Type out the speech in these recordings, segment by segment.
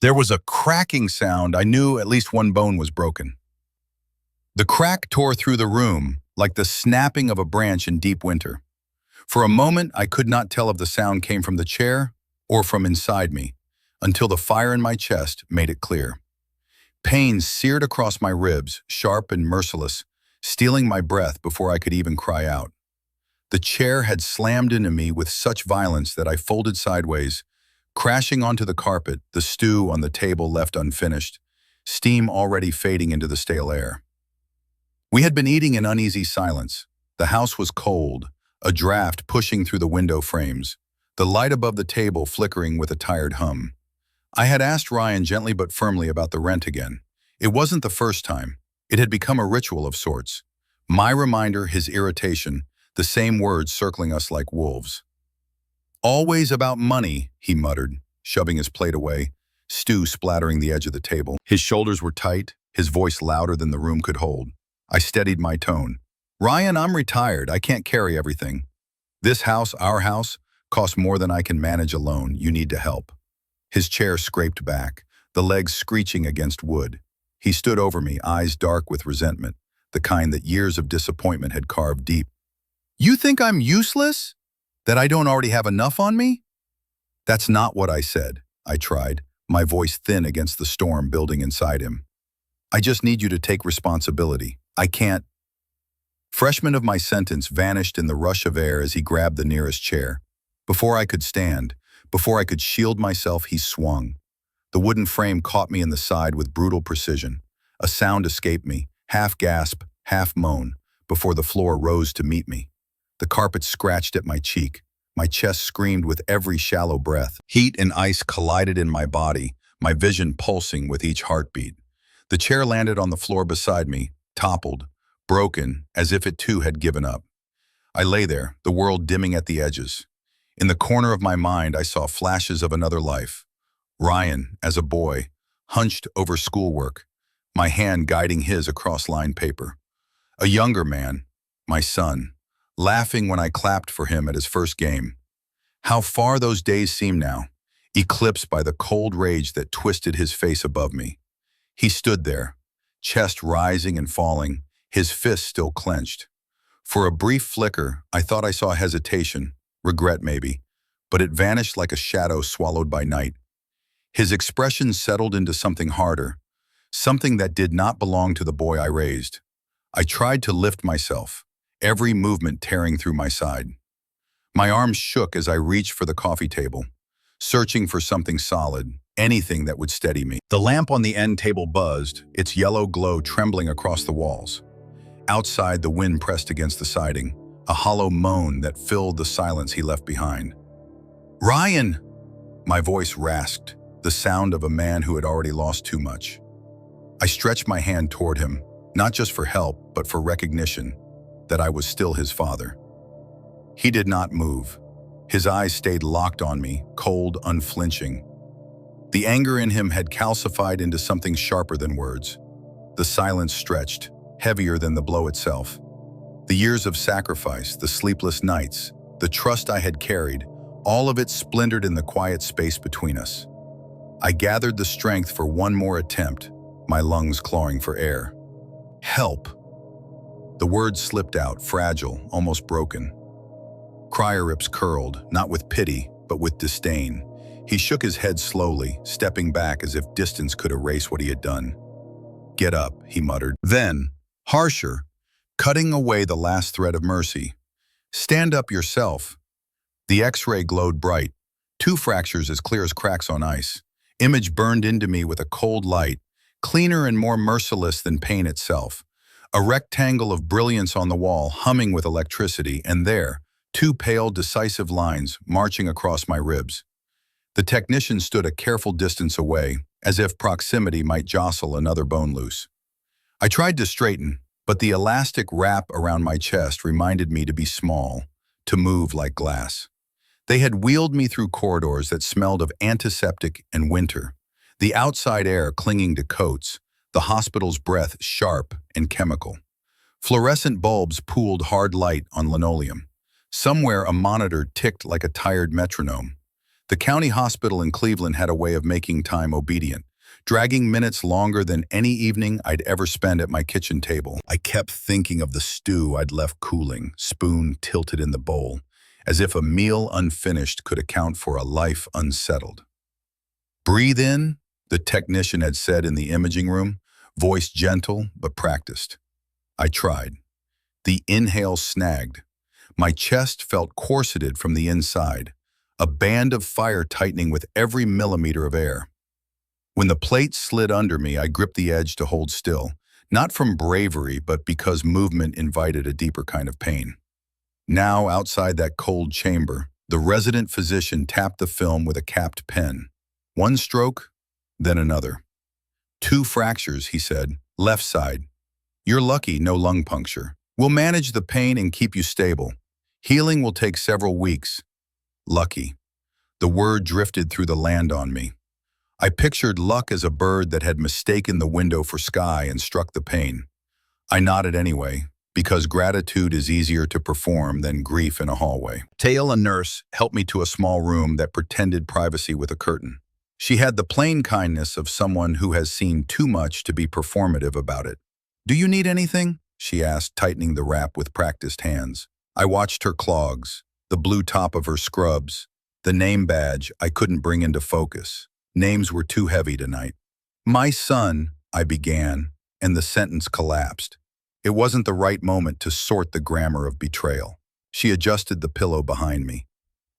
There was a cracking sound. I knew at least one bone was broken. The crack tore through the room like the snapping of a branch in deep winter. For a moment, I could not tell if the sound came from the chair or from inside me, until the fire in my chest made it clear. Pain seared across my ribs, sharp and merciless, stealing my breath before I could even cry out. The chair had slammed into me with such violence that I folded sideways, crashing onto the carpet, the stew on the table left unfinished, steam already fading into the stale air. We had been eating in uneasy silence. The house was cold, a draft pushing through the window frames, the light above the table flickering with a tired hum. I had asked Ryan gently but firmly about the rent again. It wasn't the first time. It had become a ritual of sorts. My reminder, his irritation, the same words circling us like wolves. "Always about money," he muttered, shoving his plate away, stew splattering the edge of the table. His shoulders were tight, his voice louder than the room could hold. I steadied my tone. "Ryan, I'm retired. I can't carry everything. This house, our house, costs more than I can manage alone. You need to help." His chair scraped back, the legs screeching against wood. He stood over me, eyes dark with resentment, the kind that years of disappointment had carved deep. "You think I'm useless? That I don't already have enough on me?" "That's not what I said," I tried, my voice thin against the storm building inside him. "I just need you to take responsibility. I can't." Freshman of my sentence vanished in the rush of air as he grabbed the nearest chair. Before I could stand, before I could shield myself, he swung. The wooden frame caught me in the side with brutal precision. A sound escaped me, half gasp, half moan, before the floor rose to meet me. The carpet scratched at my cheek. My chest screamed with every shallow breath. Heat and ice collided in my body, my vision pulsing with each heartbeat. The chair landed on the floor beside me, toppled, broken, as if it too had given up. I lay there, the world dimming at the edges. In the corner of my mind, I saw flashes of another life. Ryan, as a boy, hunched over schoolwork, my hand guiding his across lined paper. A younger man, my son, laughing when I clapped for him at his first game. How far those days seemed now, eclipsed by the cold rage that twisted his face above me. He stood there, chest rising and falling, his fists still clenched. For a brief flicker, I thought I saw hesitation, regret maybe, but it vanished like a shadow swallowed by night. His expression settled into something harder, something that did not belong to the boy I raised. I tried to lift myself, every movement tearing through my side. My arms shook as I reached for the coffee table, searching for something solid, anything that would steady me. The lamp on the end table buzzed, its yellow glow trembling across the walls. Outside, the wind pressed against the siding, a hollow moan that filled the silence he left behind. "Ryan!" My voice rasped, the sound of a man who had already lost too much. I stretched my hand toward him, not just for help, but for recognition that I was still his father. He did not move. His eyes stayed locked on me, cold, unflinching. The anger in him had calcified into something sharper than words. The silence stretched, heavier than the blow itself. The years of sacrifice, the sleepless nights, the trust I had carried, all of it splintered in the quiet space between us. I gathered the strength for one more attempt, my lungs clawing for air. "Help." The words slipped out, fragile, almost broken. Cryer lips curled, not with pity, but with disdain. He shook his head slowly, stepping back as if distance could erase what he had done. "Get up," he muttered. Then, harsher, cutting away the last thread of mercy. "Stand up yourself." The X-ray glowed bright, 2 fractures as clear as cracks on ice. Image burned into me with a cold light, cleaner and more merciless than pain itself. A rectangle of brilliance on the wall, humming with electricity, and there, 2 pale, decisive lines marching across my ribs. The technician stood a careful distance away, as if proximity might jostle another bone loose. I tried to straighten, but the elastic wrap around my chest reminded me to be small, to move like glass. They had wheeled me through corridors that smelled of antiseptic and winter, the outside air clinging to coats, the hospital's breath sharp and chemical. Fluorescent bulbs pooled hard light on linoleum. Somewhere a monitor ticked like a tired metronome. The county hospital in Cleveland had a way of making time obedient, dragging minutes longer than any evening I'd ever spend at my kitchen table. I kept thinking of the stew I'd left cooling, spoon tilted in the bowl, as if a meal unfinished could account for a life unsettled. "Breathe in," the technician had said in the imaging room, voice gentle but practiced. I tried. The inhale snagged. My chest felt corseted from the inside, a band of fire tightening with every millimeter of air. When the plate slid under me, I gripped the edge to hold still, not from bravery, but because movement invited a deeper kind of pain. Now, outside that cold chamber, the resident physician tapped the film with a capped pen. One stroke, then another. "2 fractures," he said. "Left side. You're lucky, no lung puncture. We'll manage the pain and keep you stable. Healing will take several weeks." Lucky. The word drifted through the land on me. I pictured luck as a bird that had mistaken the window for sky and struck the pane. I nodded anyway, because gratitude is easier to perform than grief in a hallway. Tail, a nurse, helped me to a small room that pretended privacy with a curtain. She had the plain kindness of someone who has seen too much to be performative about it. "Do you need anything?" she asked, tightening the wrap with practiced hands. I watched her clogs, the blue top of her scrubs, the name badge I couldn't bring into focus. Names were too heavy tonight. "My son," I began, and the sentence collapsed. It wasn't the right moment to sort the grammar of betrayal. She adjusted the pillow behind me.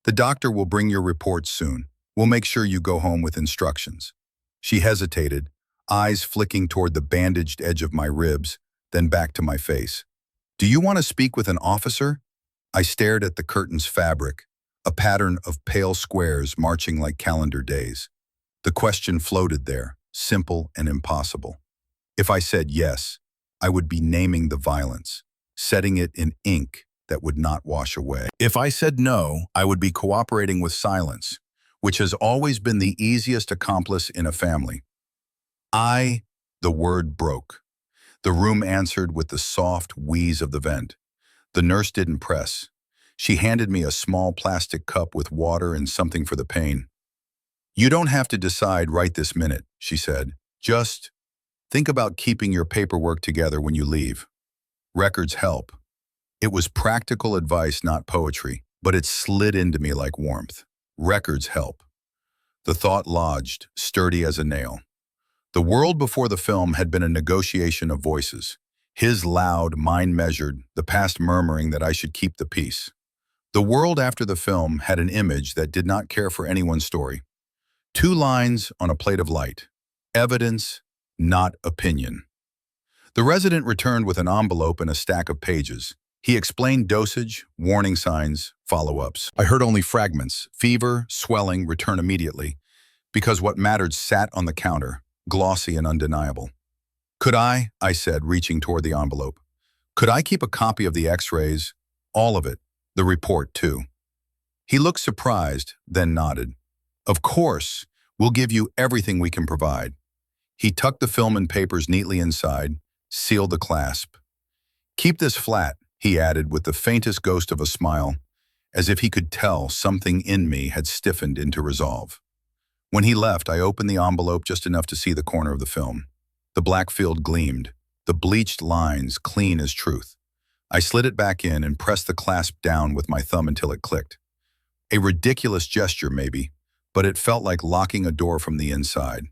"The doctor will bring your reports soon. We'll make sure you go home with instructions." She hesitated, eyes flicking toward the bandaged edge of my ribs, then back to my face. "Do you want to speak with an officer?" I stared at the curtain's fabric, a pattern of pale squares marching like calendar days. The question floated there, simple and impossible. If I said yes, I would be naming the violence, setting it in ink that would not wash away. If I said no, I would be cooperating with silence, which has always been the easiest accomplice in a family. The word broke. The room answered with the soft wheeze of the vent. The nurse didn't press. She handed me a small plastic cup with water and something for the pain. "You don't have to decide right this minute," she said. "Just think about keeping your paperwork together when you leave. Records help." It was practical advice, not poetry, but it slid into me like warmth. Records help. The thought lodged, sturdy as a nail. The world before the film had been a negotiation of voices. His loud, mine measured, the past murmuring that I should keep the peace. The world after the film had an image that did not care for anyone's story. 2 lines on a plate of light. Evidence, not opinion. The resident returned with an envelope and a stack of pages. He explained dosage, warning signs, follow-ups. I heard only fragments: fever, swelling, return immediately, because what mattered sat on the counter, glossy and undeniable. "Could I said, reaching toward the envelope, "could I keep a copy of the x-rays? All of it, the report too?" He looked surprised, then nodded. "Of course, we'll give you everything we can provide." He tucked the film and papers neatly inside, sealed the clasp. "Keep this flat," he added with the faintest ghost of a smile, as if he could tell something in me had stiffened into resolve. When he left, I opened the envelope just enough to see the corner of the film. The black field gleamed, the bleached lines clean as truth. I slid it back in and pressed the clasp down with my thumb until it clicked. A ridiculous gesture, maybe, but it felt like locking a door from the inside.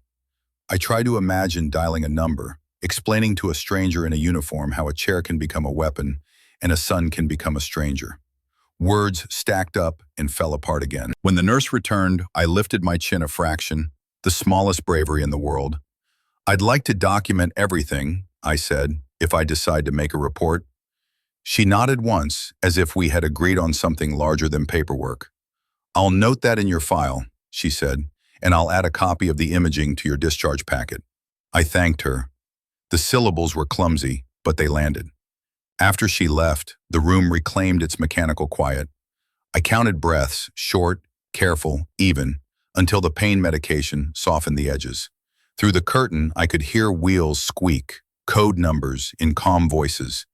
I tried to imagine dialing a number, explaining to a stranger in a uniform how a chair can become a weapon and a son can become a stranger. Words stacked up and fell apart again. When the nurse returned, I lifted my chin a fraction, the smallest bravery in the world. "I'd like to document everything," I said, "if I decide to make a report." She nodded once, as if we had agreed on something larger than paperwork. "I'll note that in your file," she said, "and I'll add a copy of the imaging to your discharge packet." I thanked her. The syllables were clumsy, but they landed. After she left, the room reclaimed its mechanical quiet. I counted breaths, short, careful, even, until the pain medication softened the edges. Through the curtain, I could hear wheels squeak, code numbers in calm voices.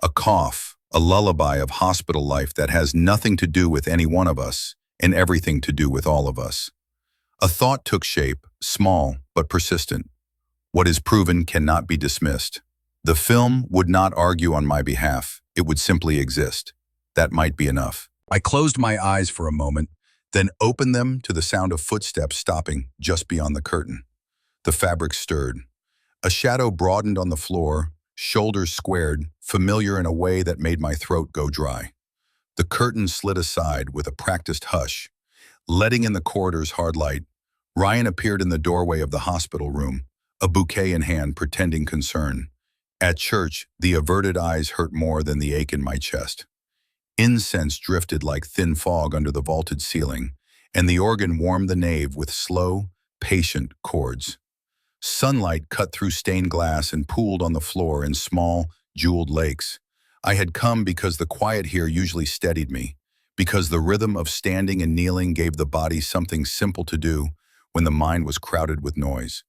A cough, a lullaby of hospital life that has nothing to do with any one of us, and everything to do with all of us. A thought took shape, small but persistent. What is proven cannot be dismissed. The film would not argue on my behalf. It would simply exist. That might be enough. I closed my eyes for a moment, then opened them to the sound of footsteps stopping just beyond the curtain. The fabric stirred. A shadow broadened on the floor, shoulders squared, familiar in a way that made my throat go dry. The curtain slid aside with a practiced hush, letting in the corridor's hard light. Ryan appeared in the doorway of the hospital room, a bouquet in hand, pretending concern. At church, the averted eyes hurt more than the ache in my chest. Incense drifted like thin fog under the vaulted ceiling, and the organ warmed the nave with slow, patient chords. Sunlight cut through stained glass and pooled on the floor in small, jeweled lakes. I had come because the quiet here usually steadied me, because the rhythm of standing and kneeling gave the body something simple to do when the mind was crowded with noise.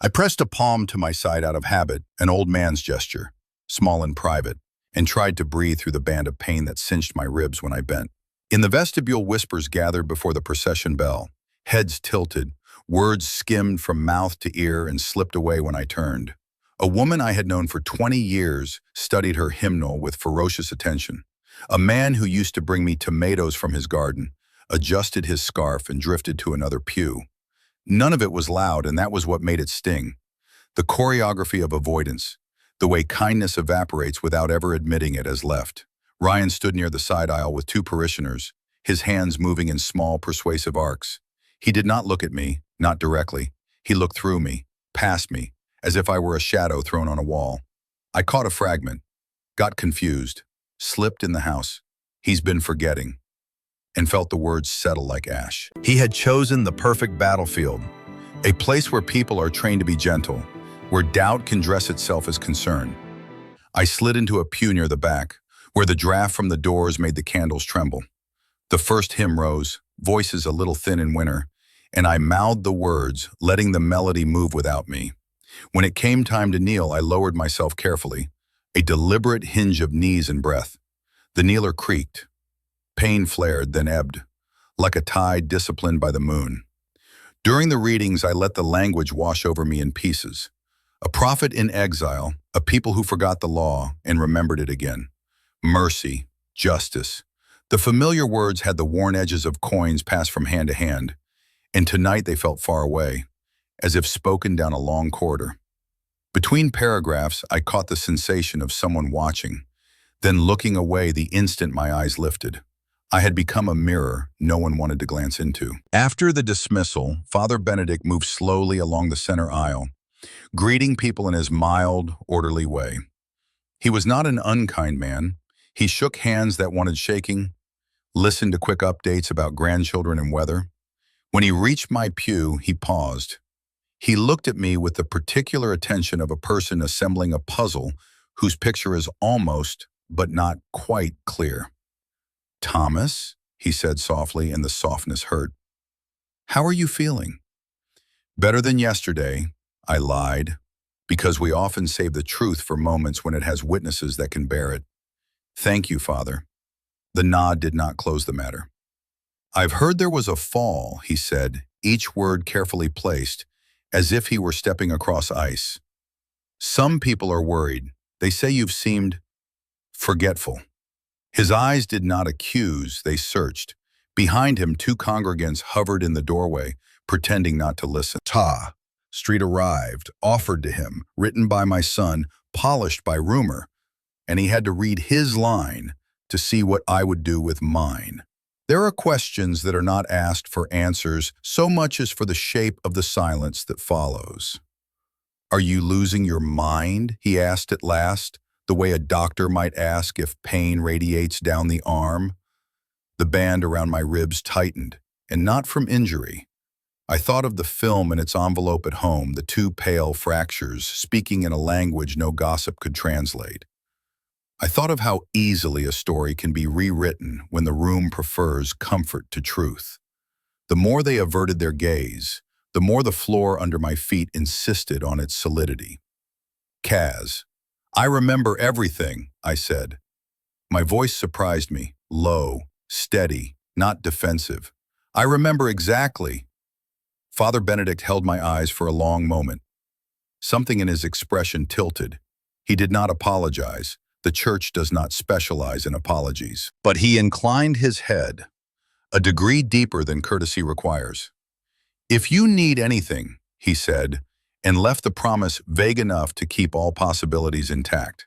I pressed a palm to my side out of habit, an old man's gesture, small and private, and tried to breathe through the band of pain that cinched my ribs when I bent. In the vestibule, whispers gathered before the procession bell. Heads tilted, words skimmed from mouth to ear and slipped away when I turned. A woman I had known for 20 years studied her hymnal with ferocious attention. A man who used to bring me tomatoes from his garden adjusted his scarf and drifted to another pew. None of it was loud, and that was what made it sting. The choreography of avoidance, the way kindness evaporates without ever admitting it as left. Ryan stood near the side aisle with two parishioners, his hands moving in small, persuasive arcs. He did not look at me, not directly. He looked through me, past me, as if I were a shadow thrown on a wall. I caught a fragment, got confused, slipped in the house. He's been forgetting, and felt the words settle like ash. He had chosen the perfect battlefield, a place where people are trained to be gentle, where doubt can dress itself as concern. I slid into a pew near the back, where the draft from the doors made the candles tremble. The first hymn rose, voices a little thin in winter, and I mouthed the words, letting the melody move without me. When it came time to kneel, I lowered myself carefully, a deliberate hinge of knees and breath. The kneeler creaked. Pain flared, then ebbed, like a tide disciplined by the moon. During the readings, I let the language wash over me in pieces. A prophet in exile, a people who forgot the law and remembered it again. Mercy, justice. The familiar words had the worn edges of coins passed from hand to hand, and tonight they felt far away, as if spoken down a long corridor. Between paragraphs, I caught the sensation of someone watching, then looking away the instant my eyes lifted. I had become a mirror no one wanted to glance into. After the dismissal, Father Benedict moved slowly along the center aisle, greeting people in his mild, orderly way. He was not an unkind man. He shook hands that wanted shaking, listened to quick updates about grandchildren and weather. When he reached my pew, he paused. He looked at me with the particular attention of a person assembling a puzzle whose picture is almost, but not quite clear. "Thomas," he said softly, and the softness hurt. "How are you feeling?" "Better than yesterday," I lied, because we often save the truth for moments when it has witnesses that can bear it. "Thank you, Father." The nod did not close the matter. "I've heard there was a fall," he said, each word carefully placed, as if he were stepping across ice. "Some people are worried. They say you've seemed forgetful." His eyes did not accuse, they searched. Behind him, two congregants hovered in the doorway, pretending not to listen. "Ta." Street arrived, offered to him, written by my son, polished by rumor, and he had to read his line to see what I would do with mine. There are questions that are not asked for answers so much as for the shape of the silence that follows. "Are you losing your mind?" he asked at last, the way a doctor might ask if pain radiates down the arm. The band around my ribs tightened, and not from injury. I thought of the film in its envelope at home, the two pale fractures speaking in a language no gossip could translate. I thought of how easily a story can be rewritten when the room prefers comfort to truth. The more they averted their gaze, the more the floor under my feet insisted on its solidity. "Kaz, I remember everything," I said. My voice surprised me, low, steady, not defensive. I remember exactly. Father Benedict held my eyes for a long moment. Something in his expression tilted. He did not apologize. The church does not specialize in apologies. But he inclined his head, a degree deeper than courtesy requires. "If you need anything," he said, and left the promise vague enough to keep all possibilities intact.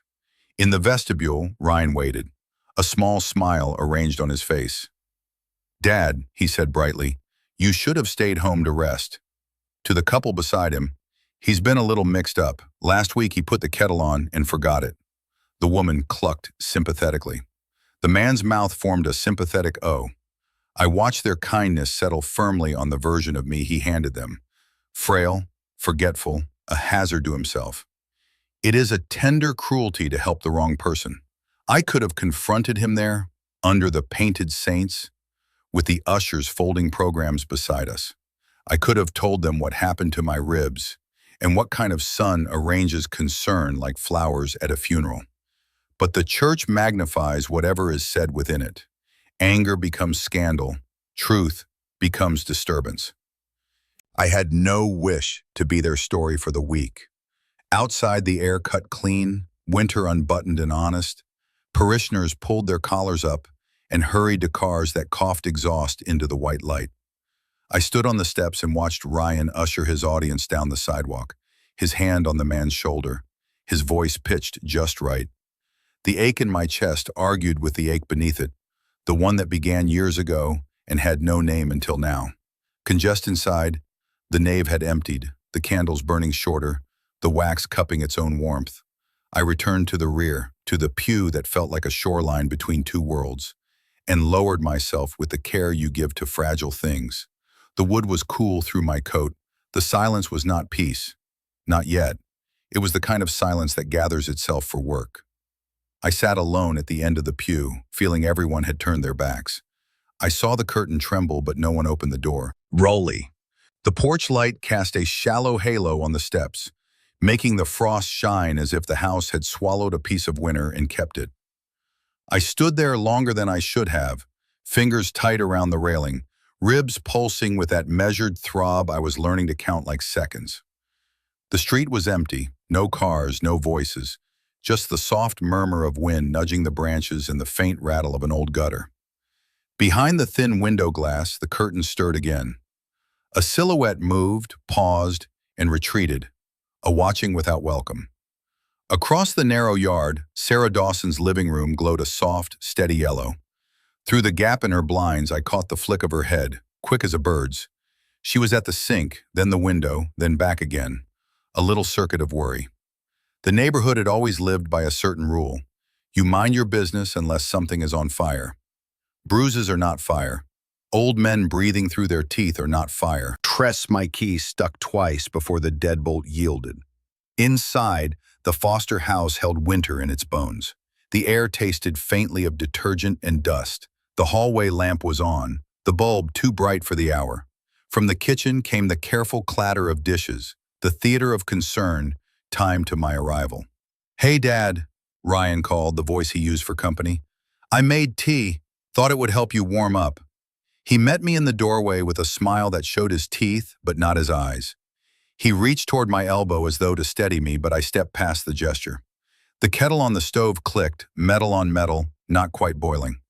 In the vestibule, Ryan waited, a small smile arranged on his face. "Dad," he said brightly, "you should have stayed home to rest." To the couple beside him, "He's been a little mixed up. Last week he put the kettle on and forgot it." The woman clucked sympathetically. The man's mouth formed a sympathetic O. I watched their kindness settle firmly on the version of me he handed them. Frail, forgetful, a hazard to himself. It is a tender cruelty to help the wrong person. I could have confronted him there, under the painted saints, with the ushers folding programs beside us. I could have told them what happened to my ribs and what kind of son arranges concern like flowers at a funeral. But the church magnifies whatever is said within it. Anger becomes scandal. Truth becomes disturbance. I had no wish to be their story for the week. Outside, the air cut clean, winter unbuttoned and honest. Parishioners pulled their collars up and hurried to cars that coughed exhaust into the white light. I stood on the steps and watched Ryan usher his audience down the sidewalk, his hand on the man's shoulder, his voice pitched just right. The ache in my chest argued with the ache beneath it, the one that began years ago and had no name until now. Congested inside, the nave had emptied, the candles burning shorter, the wax cupping its own warmth. I returned to the rear, to the pew that felt like a shoreline between two worlds, and lowered myself with the care you give to fragile things. The wood was cool through my coat. The silence was not peace. Not yet. It was the kind of silence that gathers itself for work. I sat alone at the end of the pew, feeling everyone had turned their backs. I saw the curtain tremble, but no one opened the door. Rolly. The porch light cast a shallow halo on the steps, making the frost shine as if the house had swallowed a piece of winter and kept it. I stood there longer than I should have, fingers tight around the railing, ribs pulsing with that measured throb I was learning to count like seconds. The street was empty, no cars, no voices, just the soft murmur of wind nudging the branches and the faint rattle of an old gutter. Behind the thin window glass, the curtain stirred again. A silhouette moved, paused, and retreated, a watching without welcome. Across the narrow yard, Sarah Dawson's living room glowed a soft, steady yellow. Through the gap in her blinds, I caught the flick of her head, quick as a bird's. She was at the sink, then the window, then back again, a little circuit of worry. The neighborhood had always lived by a certain rule. You mind your business unless something is on fire. Bruises are not fire. Old men breathing through their teeth are not fire. Tress my key stuck twice before the deadbolt yielded. Inside, the Foster house held winter in its bones. The air tasted faintly of detergent and dust. The hallway lamp was on, the bulb too bright for the hour. From the kitchen came the careful clatter of dishes, the theater of concern, timed to my arrival. "Hey, Dad," Ryan called, the voice he used for company. "I made tea. Thought it would help you warm up." He met me in the doorway with a smile that showed his teeth, but not his eyes. He reached toward my elbow as though to steady me, but I stepped past the gesture. The kettle on the stove clicked, metal on metal, not quite boiling.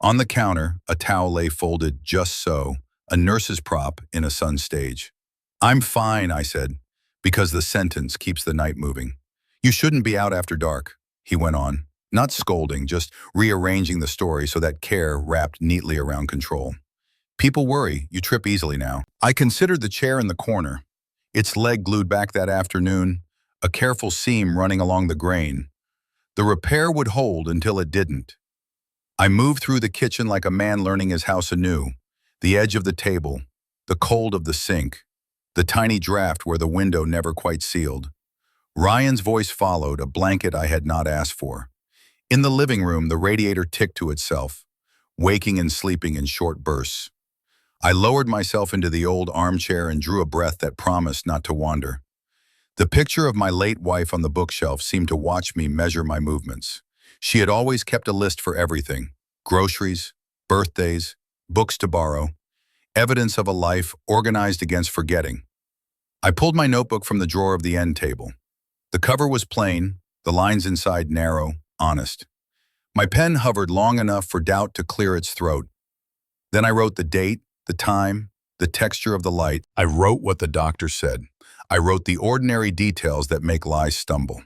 On the counter, a towel lay folded just so, a nurse's prop in a sun stage. "I'm fine," I said, because the sentence keeps the night moving. "You shouldn't be out after dark," he went on, not scolding, just rearranging the story so that care wrapped neatly around control. "People worry, you trip easily now." I considered the chair in the corner, its leg glued back that afternoon, a careful seam running along the grain. The repair would hold until it didn't. I moved through the kitchen like a man learning his house anew, the edge of the table, the cold of the sink, the tiny draft where the window never quite sealed. Ryan's voice followed, a blanket I had not asked for. In the living room, the radiator ticked to itself, waking and sleeping in short bursts. I lowered myself into the old armchair and drew a breath that promised not to wander. The picture of my late wife on the bookshelf seemed to watch me measure my movements. She had always kept a list for everything: groceries, birthdays, books to borrow, evidence of a life organized against forgetting. I pulled my notebook from the drawer of the end table. The cover was plain, the lines inside narrow, honest. My pen hovered long enough for doubt to clear its throat. Then I wrote the date, the time, the texture of the light. I wrote what the doctor said. I wrote the ordinary details that make lies stumble.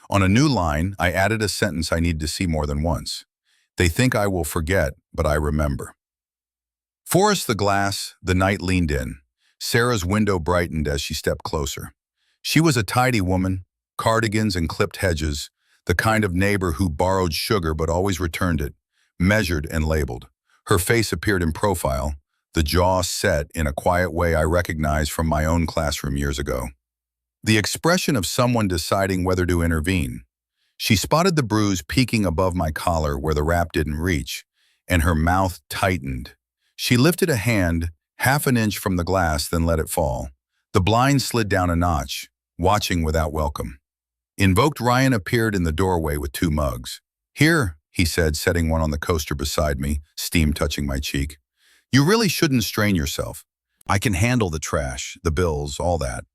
On a new line, I added a sentence I need to see more than once. They think I will forget, but I remember. Forest the glass, the night leaned in. Sarah's window brightened as she stepped closer. She was a tidy woman, cardigans and clipped hedges, the kind of neighbor who borrowed sugar but always returned it, measured and labeled. Her face appeared in profile, the jaw set in a quiet way I recognized from my own classroom years ago. The expression of someone deciding whether to intervene. She spotted the bruise peeking above my collar where the wrap didn't reach, and her mouth tightened. She lifted a hand, half an inch from the glass, then let it fall. The blind slid down a notch, watching without welcome. Invoked Ryan appeared in the doorway with 2 mugs. "Here," he said, setting one on the coaster beside me, steam touching my cheek. "You really shouldn't strain yourself. I can handle the trash, the bills, all that."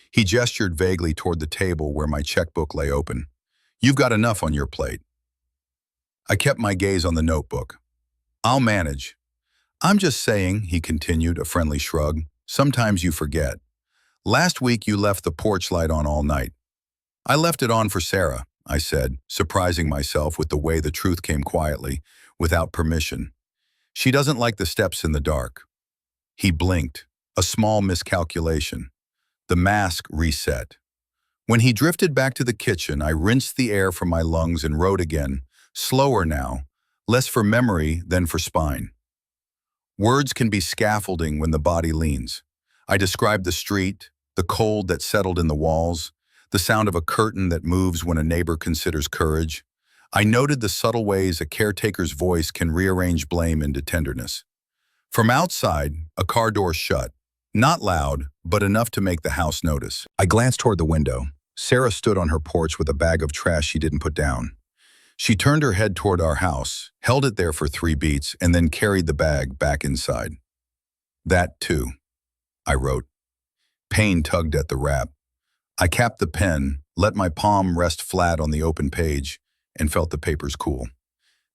He gestured vaguely toward the table where my checkbook lay open. "You've got enough on your plate." I kept my gaze on the notebook. "I'll manage." "I'm just saying," he continued, a friendly shrug, "sometimes you forget. Last week you left the porch light on all night." "I left it on for Sarah," I said, surprising myself with the way the truth came quietly, without permission. "She doesn't like the steps in the dark." He blinked, a small miscalculation. The mask reset. When he drifted back to the kitchen, I rinsed the air from my lungs and wrote again, slower now, less for memory than for spine. Words can be scaffolding when the body leans. I described the street, the cold that settled in the walls, the sound of a curtain that moves when a neighbor considers courage. I noted the subtle ways a caretaker's voice can rearrange blame into tenderness. From outside, a car door shut. Not loud, but enough to make the house notice. I glanced toward the window. Sarah stood on her porch with a bag of trash she didn't put down. She turned her head toward our house, held it there for 3 beats, and then carried the bag back inside. "That too," I wrote. Pain tugged at the wrap. I capped the pen, let my palm rest flat on the open page, and felt the papers cool.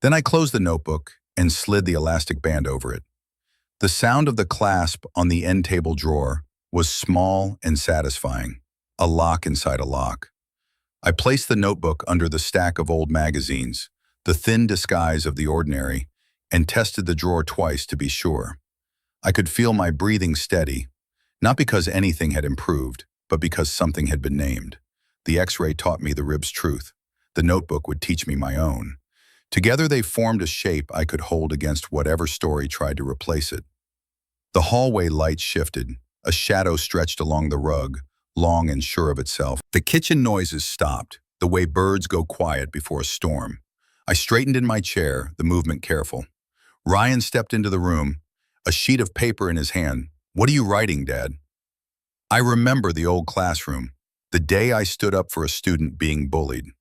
Then I closed the notebook and slid the elastic band over it. The sound of the clasp on the end table drawer was small and satisfying, a lock inside a lock. I placed the notebook under the stack of old magazines, the thin disguise of the ordinary, and tested the drawer twice to be sure. I could feel my breathing steady, not because anything had improved, but because something had been named. The X-ray taught me the rib's truth. The notebook would teach me my own. Together they formed a shape I could hold against whatever story tried to replace it. The hallway light shifted. A shadow stretched along the rug, long and sure of itself. The kitchen noises stopped, the way birds go quiet before a storm. I straightened in my chair, the movement careful. Ryan stepped into the room, a sheet of paper in his hand. "What are you writing, Dad?" I remember the old classroom, the day I stood up for a student being bullied.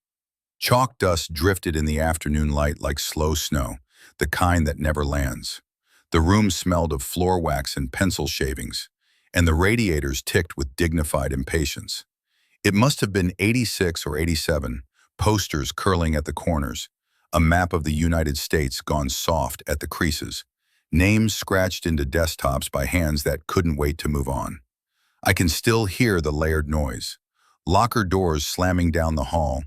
Chalk dust drifted in the afternoon light like slow snow, the kind that never lands. The room smelled of floor wax and pencil shavings, and the radiators ticked with dignified impatience. It must have been 86 or 87, posters curling at the corners, a map of the United States gone soft at the creases, names scratched into desktops by hands that couldn't wait to move on. I can still hear the layered noise, locker doors slamming down the hall,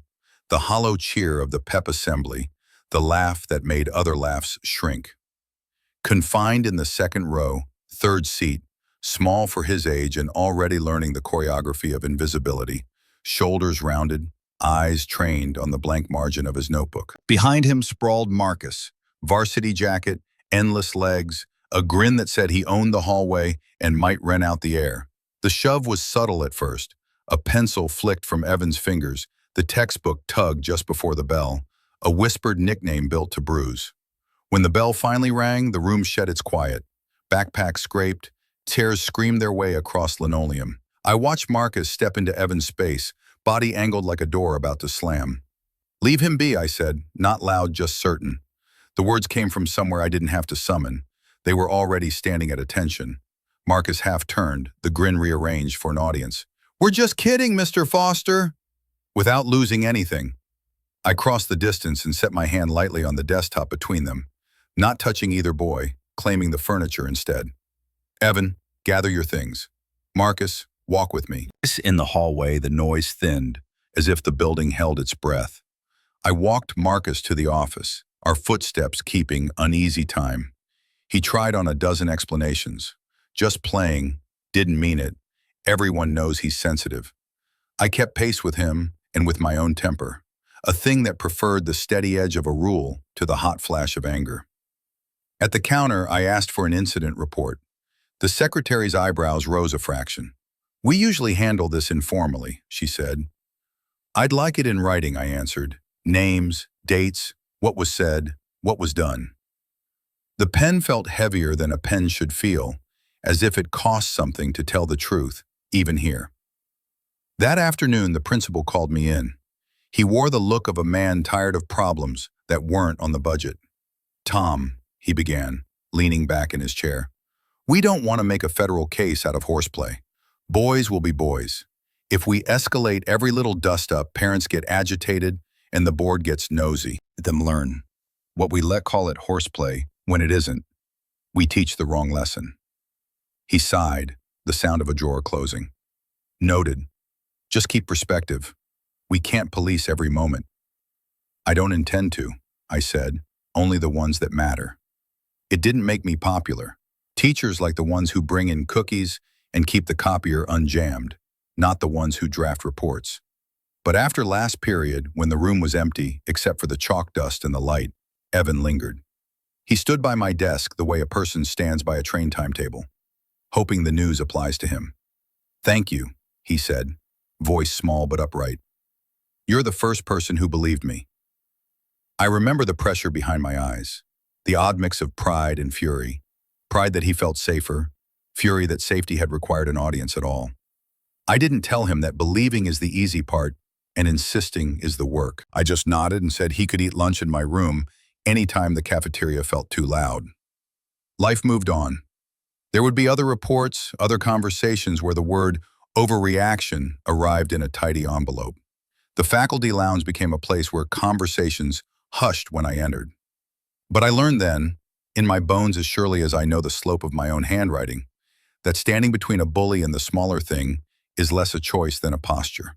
the hollow cheer of the pep assembly, the laugh that made other laughs shrink. Confined in the second row, third seat, small for his age and already learning the choreography of invisibility, shoulders rounded, eyes trained on the blank margin of his notebook. Behind him sprawled Marcus, varsity jacket, endless legs, a grin that said he owned the hallway and might rent out the air. The shove was subtle at first. A pencil flicked from Evan's fingers, the textbook tugged just before the bell, a whispered nickname built to bruise. When the bell finally rang, the room shed its quiet. Backpacks scraped, tears screamed their way across linoleum. I watched Marcus step into Evan's space, body angled like a door about to slam. "Leave him be," I said, not loud, just certain. The words came from somewhere I didn't have to summon. They were already standing at attention. Marcus half turned, the grin rearranged for an audience. "We're just kidding, Mr. Foster." Without losing anything, I crossed the distance and set my hand lightly on the desktop between them, not touching either boy, claiming the furniture instead. "Evan, gather your things. Marcus, walk with me." In the hallway, the noise thinned, as if the building held its breath. I walked Marcus to the office, our footsteps keeping uneasy time. He tried on a dozen explanations. Just playing, didn't mean it. Everyone knows he's sensitive. I kept pace with him and with my own temper, a thing that preferred the steady edge of a rule to the hot flash of anger. At the counter, I asked for an incident report. The secretary's eyebrows rose a fraction. "We usually handle this informally," she said. "I'd like it in writing," I answered. Names, dates, what was said, what was done. The pen felt heavier than a pen should feel, as if it cost something to tell the truth, even here. That afternoon, the principal called me in. He wore the look of a man tired of problems that weren't on the budget. "Tom," he began, leaning back in his chair, "we don't want to make a federal case out of horseplay. Boys will be boys. If we escalate every little dust-up, parents get agitated and the board gets nosy. Let them learn. What we call it horseplay when it isn't. We teach the wrong lesson." He sighed, the sound of a drawer closing. "Noted. Just keep perspective. We can't police every moment." "I don't intend to," I said, "only the ones that matter." It didn't make me popular. Teachers like the ones who bring in cookies and keep the copier unjammed, not the ones who draft reports. But after last period, when the room was empty, except for the chalk dust and the light, Evan lingered. He stood by my desk the way a person stands by a train timetable, hoping the news applies to him. "Thank you," he said, voice small but upright. "You're the first person who believed me." I remember the pressure behind my eyes, the odd mix of pride and fury. Pride that he felt safer, fury that safety had required an audience at all. I didn't tell him that believing is the easy part and insisting is the work. I just nodded and said he could eat lunch in my room anytime the cafeteria felt too loud. Life moved on. There would be other reports, other conversations where the word overreaction arrived in a tidy envelope. The faculty lounge became a place where conversations hushed when I entered. But I learned then, in my bones as surely as I know the slope of my own handwriting, that standing between a bully and the smaller thing is less a choice than a posture.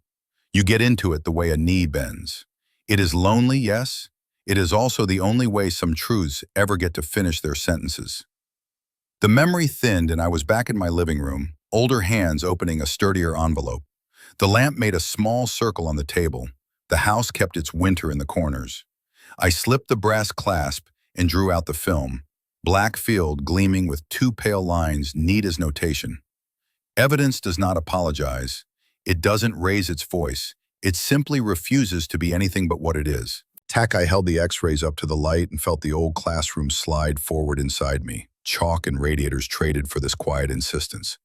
You get into it the way a knee bends. It is lonely, yes. It is also the only way some truths ever get to finish their sentences. The memory thinned and I was back in my living room, older hands opening a sturdier envelope. The lamp made a small circle on the table. The house kept its winter in the corners. I slipped the brass clasp and drew out the film, black field gleaming with two pale lines neat as notation. Evidence does not apologize. It doesn't raise its voice. It simply refuses to be anything but what it is. I held the x-rays up to the light and felt the old classroom slide forward inside me. Chalk and radiators traded for this quiet insistence.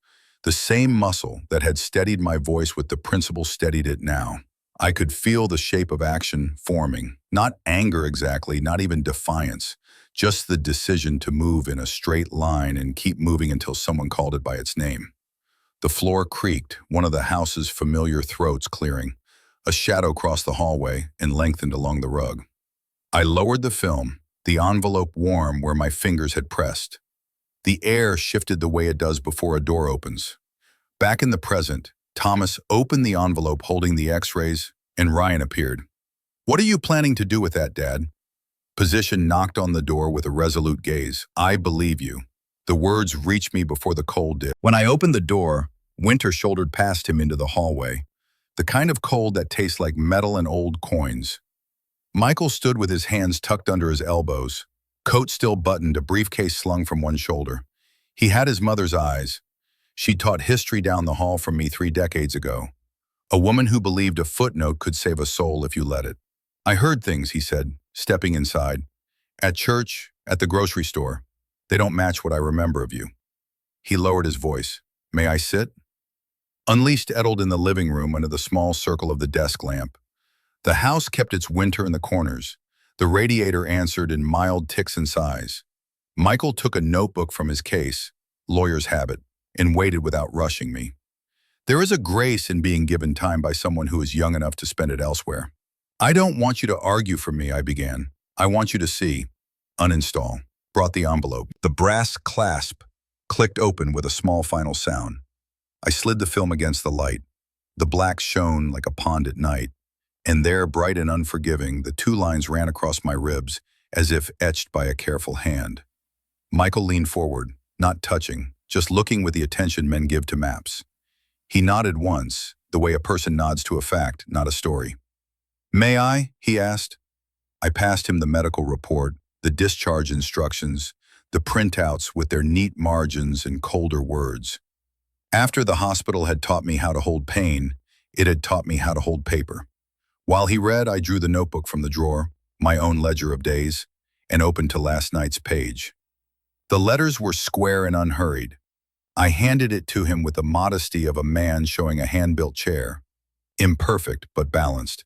The same muscle that had steadied my voice with the principal steadied it now. I could feel the shape of action forming. Not anger exactly, not even defiance. Just the decision to move in a straight line and keep moving until someone called it by its name. The floor creaked, one of the house's familiar throats clearing. A shadow crossed the hallway and lengthened along the rug. I lowered the film, the envelope warm where my fingers had pressed. The air shifted the way it does before a door opens. Back in the present, Thomas opened the envelope holding the x-rays, and Ryan appeared. "What are you planning to do with that, Dad?" Position knocked on the door with a resolute gaze. "I believe you." The words reached me before the cold did. When I opened the door, Winter shouldered past him into the hallway, the kind of cold that tastes like metal and old coins. Michael stood with his hands tucked under his elbows, coat still buttoned, a briefcase slung from one shoulder. He had his mother's eyes. She taught history down the hall from me 3 decades ago. A woman who believed a footnote could save a soul if you let it. "I heard things," he said, stepping inside. "At church, at the grocery store. They don't match what I remember of you." He lowered his voice. "May I sit?" Unleashed eddied in the living room under the small circle of the desk lamp. The house kept its winter in the corners. The radiator answered in mild ticks and sighs. Michael took a notebook from his case, lawyer's habit, and waited without rushing me. There is a grace in being given time by someone who is young enough to spend it elsewhere. I don't want you to argue for me, I began. I want you to see. Uninstall. Brought the envelope. The brass clasp clicked open with a small final sound. I slid the film against the light. The black shone like a pond at night, and there, bright and unforgiving, the two lines ran across my ribs as if etched by a careful hand. Michael leaned forward, not touching, just looking with the attention men give to maps. He nodded once, the way a person nods to a fact, not a story. "May I?" he asked. I passed him the medical report, the discharge instructions, the printouts with their neat margins and colder words. After the hospital had taught me how to hold pain, it had taught me how to hold paper. While he read, I drew the notebook from the drawer, my own ledger of days, and opened to last night's page. The letters were square and unhurried. I handed it to him with the modesty of a man showing a hand-built chair. Imperfect, but balanced.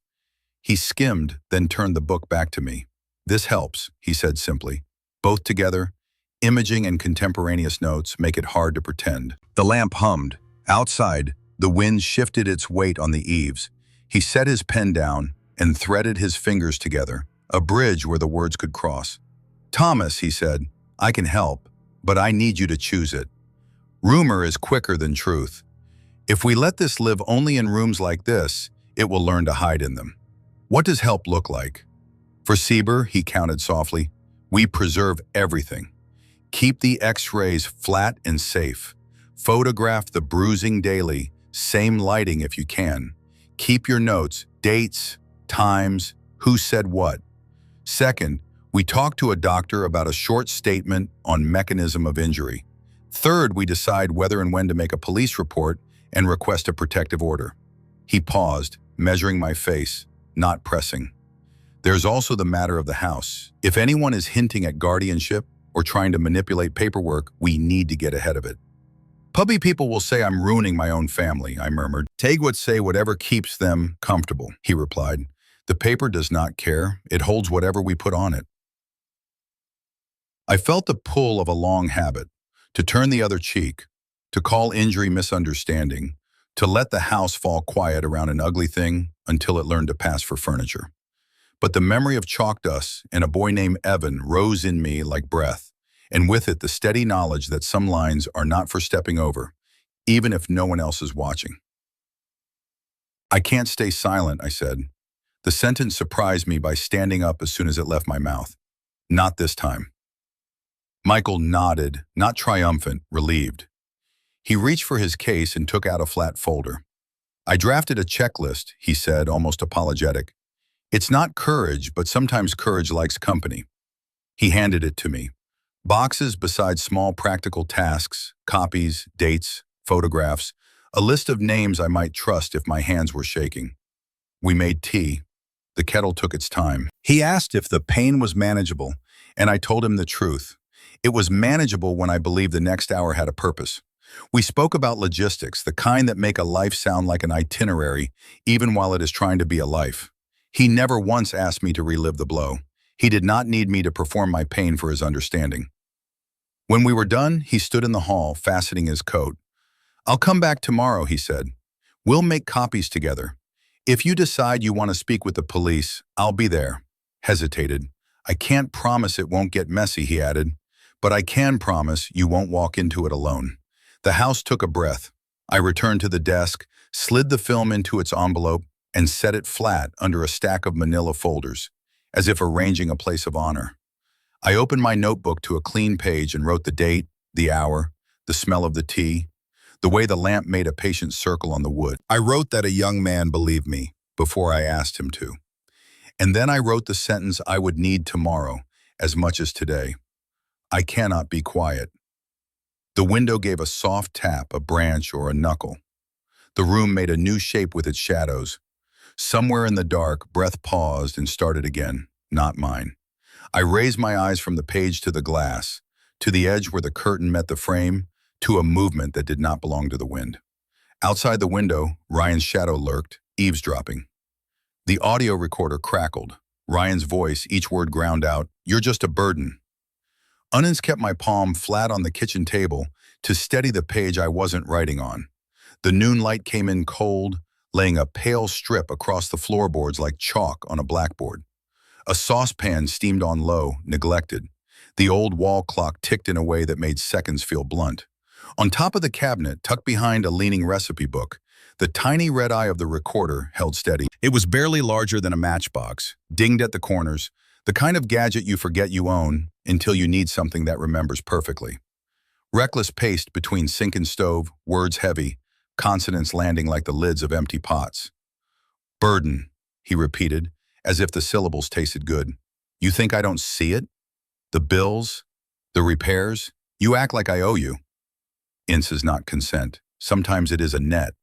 He skimmed, then turned the book back to me. "This helps," he said simply. "Both together, imaging and contemporaneous notes make it hard to pretend." The lamp hummed. Outside, the wind shifted its weight on the eaves. He set his pen down and threaded his fingers together, a bridge where the words could cross. "Thomas," he said, "I can help, but I need you to choose it. Rumor is quicker than truth. If we let this live only in rooms like this, it will learn to hide in them. What does help look like? For Sieber," he counted softly, "we preserve everything. Keep the X-rays flat and safe. Photograph the bruising daily, same lighting if you can. Keep your notes, dates, times, who said what. Second, we talk to a doctor about a short statement on mechanism of injury. Third, we decide whether and when to make a police report and request a protective order." He paused, measuring my face, not pressing. "There's also the matter of the house. If anyone is hinting at guardianship or trying to manipulate paperwork, we need to get ahead of it." "Puppy people will say I'm ruining my own family," I murmured. "Teig would say whatever keeps them comfortable," he replied. "The paper does not care. It holds whatever we put on it." I felt the pull of a long habit, to turn the other cheek, to call injury misunderstanding, to let the house fall quiet around an ugly thing until it learned to pass for furniture. But the memory of chalk dust and a boy named Evan rose in me like breath, and with it the steady knowledge that some lines are not for stepping over, even if no one else is watching. "I can't stay silent," I said. The sentence surprised me by standing up as soon as it left my mouth. "Not this time." Michael nodded, not triumphant, relieved. He reached for his case and took out a flat folder. "I drafted a checklist," he said, almost apologetic. "It's not courage, but sometimes courage likes company." He handed it to me. Boxes beside small practical tasks, copies, dates, photographs, a list of names I might trust if my hands were shaking. We made tea. The kettle took its time. He asked if the pain was manageable, and I told him the truth. It was manageable when I believed the next hour had a purpose. We spoke about logistics, the kind that make a life sound like an itinerary, even while it is trying to be a life. He never once asked me to relive the blow. He did not need me to perform my pain for his understanding. When we were done, he stood in the hall, fastening his coat. "I'll come back tomorrow," he said. "We'll make copies together. If you decide you want to speak with the police, I'll be there." Hesitated. "I can't promise it won't get messy," he added. "But I can promise you won't walk into it alone." The house took a breath. I returned to the desk, slid the film into its envelope, and set it flat under a stack of manila folders, as if arranging a place of honor. I opened my notebook to a clean page and wrote the date, the hour, the smell of the tea, the way the lamp made a patient circle on the wood. I wrote that a young man believed me before I asked him to. And then I wrote the sentence I would need tomorrow as much as today. "I cannot be quiet." The window gave a soft tap, a branch, or a knuckle. The room made a new shape with its shadows. Somewhere in the dark, breath paused and started again, not mine. I raised my eyes from the page to the glass, to the edge where the curtain met the frame, to a movement that did not belong to the wind. Outside the window, Ryan's shadow lurked, eavesdropping. The audio recorder crackled. Ryan's voice, each word ground out, "You're just a burden." Unins kept my palm flat on the kitchen table to steady the page I wasn't writing on. The noon light came in cold, laying a pale strip across the floorboards like chalk on a blackboard. A saucepan steamed on low, neglected. The old wall clock ticked in a way that made seconds feel blunt. On top of the cabinet, tucked behind a leaning recipe book, the tiny red eye of the recorder held steady. It was barely larger than a matchbox, dinged at the corners, the kind of gadget you forget you own until you need something that remembers perfectly. Reckless paced between sink and stove, words heavy, consonants landing like the lids of empty pots. Burden, he repeated, as if the syllables tasted good. You think I don't see it? The bills? The repairs? You act like I owe you. Ince is not consent. Sometimes it is a net,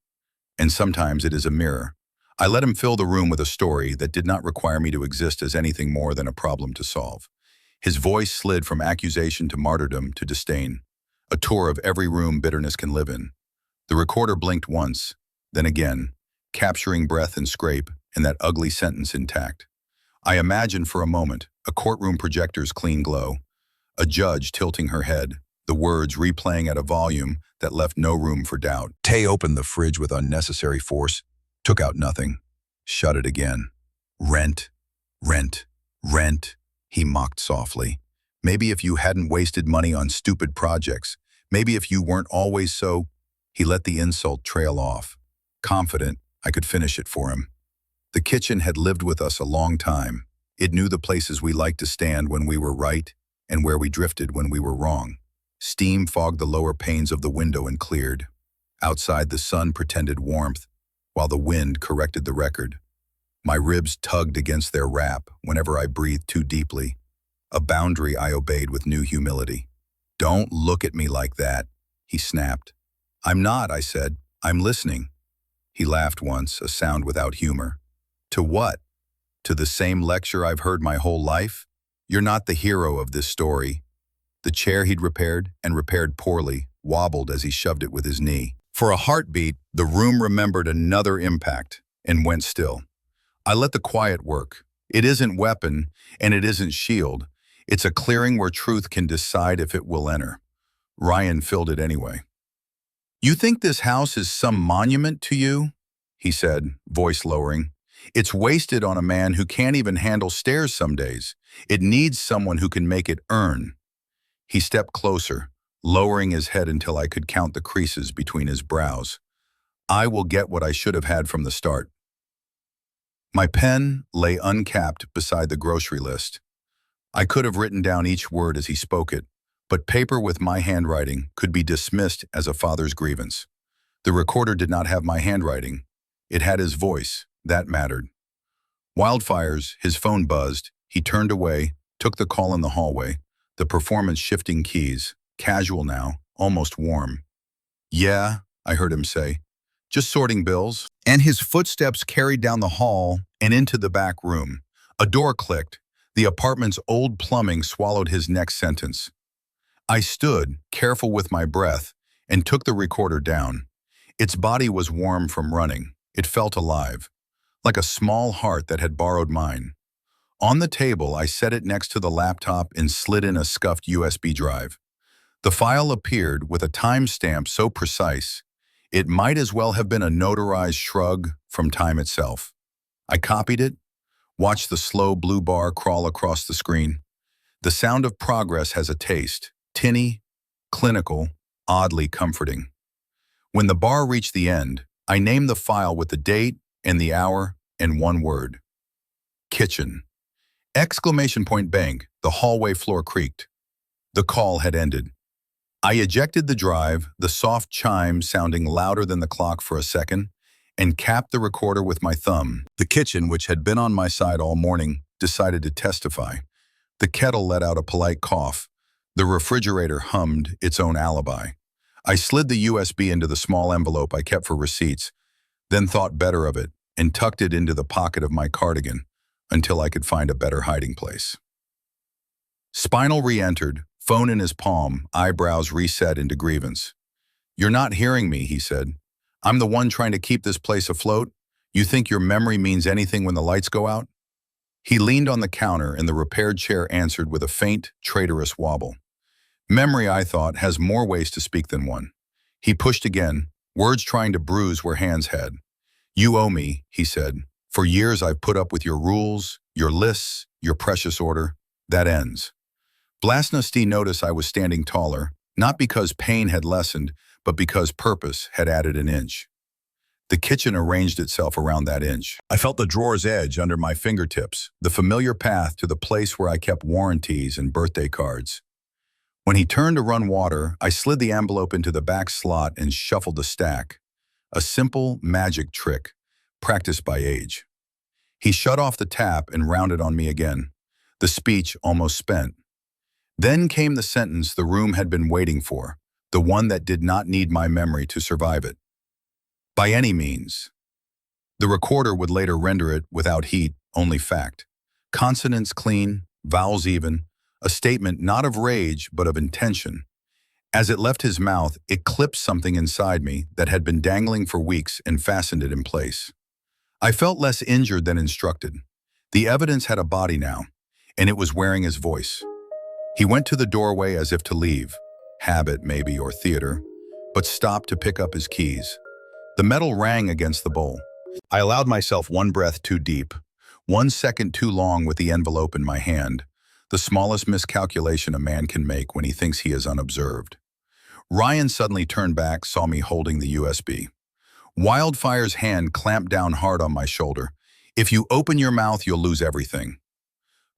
and sometimes it is a mirror. I let him fill the room with a story that did not require me to exist as anything more than a problem to solve. His voice slid from accusation to martyrdom to disdain, a tour of every room bitterness can live in. The recorder blinked once, then again, capturing breath and scrape, and that ugly sentence intact. I imagined for a moment a courtroom projector's clean glow, a judge tilting her head, the words replaying at a volume that left no room for doubt. Tay opened the fridge with unnecessary force, took out nothing, shut it again. Rent, rent, rent, he mocked softly. Maybe if you hadn't wasted money on stupid projects, maybe if you weren't always so. He let the insult trail off, confident I could finish it for him. The kitchen had lived with us a long time. It knew the places we liked to stand when we were right and where we drifted when we were wrong. Steam fogged the lower panes of the window and cleared. Outside, the sun pretended warmth, while the wind corrected the record. My ribs tugged against their wrap whenever I breathed too deeply, a boundary I obeyed with new humility. Don't look at me like that, he snapped. I'm not, I said. I'm listening. He laughed once, a sound without humor. To what? To the same lecture I've heard my whole life? You're not the hero of this story. The chair he'd repaired, and repaired poorly, wobbled as he shoved it with his knee. For a heartbeat, the room remembered another impact and went still. I let the quiet work. It isn't weapon, and it isn't shield. It's a clearing where truth can decide if it will enter. Ryan filled it anyway. You think this house is some monument to you? He said, voice lowering. It's wasted on a man who can't even handle stairs some days. It needs someone who can make it earn. He stepped closer, lowering his head until I could count the creases between his brows. I will get what I should have had from the start. My pen lay uncapped beside the grocery list. I could have written down each word as he spoke it, but paper with my handwriting could be dismissed as a father's grievance. The recorder did not have my handwriting. It had his voice. That mattered. Wildfires, his phone buzzed. He turned away, took the call in the hallway, the performance shifting keys, casual now, almost warm. Yeah, I heard him say. Just sorting bills. And his footsteps carried down the hall and into the back room. A door clicked. The apartment's old plumbing swallowed his next sentence. I stood, careful with my breath, and took the recorder down. Its body was warm from running. It felt alive, like a small heart that had borrowed mine. On the table, I set it next to the laptop and slid in a scuffed USB drive. The file appeared with a timestamp so precise, it might as well have been a notarized shrug from time itself. I copied it, watched the slow blue bar crawl across the screen. The sound of progress has a taste, tinny, clinical, oddly comforting. When the bar reached the end, I named the file with the date and the hour and one word. Kitchen. Exclamation point bang, the hallway floor creaked. The call had ended. I ejected the drive, the soft chime sounding louder than the clock for a second, and capped the recorder with my thumb. The kitchen, which had been on my side all morning, decided to testify. The kettle let out a polite cough. The refrigerator hummed its own alibi. I slid the USB into the small envelope I kept for receipts, then thought better of it and tucked it into the pocket of my cardigan until I could find a better hiding place. Spinal re-entered, phone in his palm, eyebrows reset into grievance. You're not hearing me, he said. I'm the one trying to keep this place afloat. You think your memory means anything when the lights go out? He leaned on the counter and the repaired chair answered with a faint, traitorous wobble. Memory, I thought, has more ways to speak than one. He pushed again, words trying to bruise where hands had. You owe me, he said. For years I've put up with your rules, your lists, your precious order. That ends. Blasnosti noticed I was standing taller, not because pain had lessened, but because purpose had added an inch. The kitchen arranged itself around that inch. I felt the drawer's edge under my fingertips, the familiar path to the place where I kept warranties and birthday cards. When he turned to run water, I slid the envelope into the back slot and shuffled the stack. A simple, magic trick, practiced by age. He shut off the tap and rounded on me again, the speech almost spent. Then came the sentence the room had been waiting for, the one that did not need my memory to survive it. By any means. The recorder would later render it without heat, only fact. Consonants clean, vowels even, a statement not of rage but of intention. As it left his mouth, it clipped something inside me that had been dangling for weeks and fastened it in place. I felt less injured than instructed. The evidence had a body now, and it was wearing his voice. He went to the doorway as if to leave, habit maybe or theater, but stopped to pick up his keys. The metal rang against the bowl. I allowed myself one breath too deep, 1 second too long with the envelope in my hand, the smallest miscalculation a man can make when he thinks he is unobserved. Ryan suddenly turned back, saw me holding the USB. Wildfire's hand clamped down hard on my shoulder. If you open your mouth, you'll lose everything.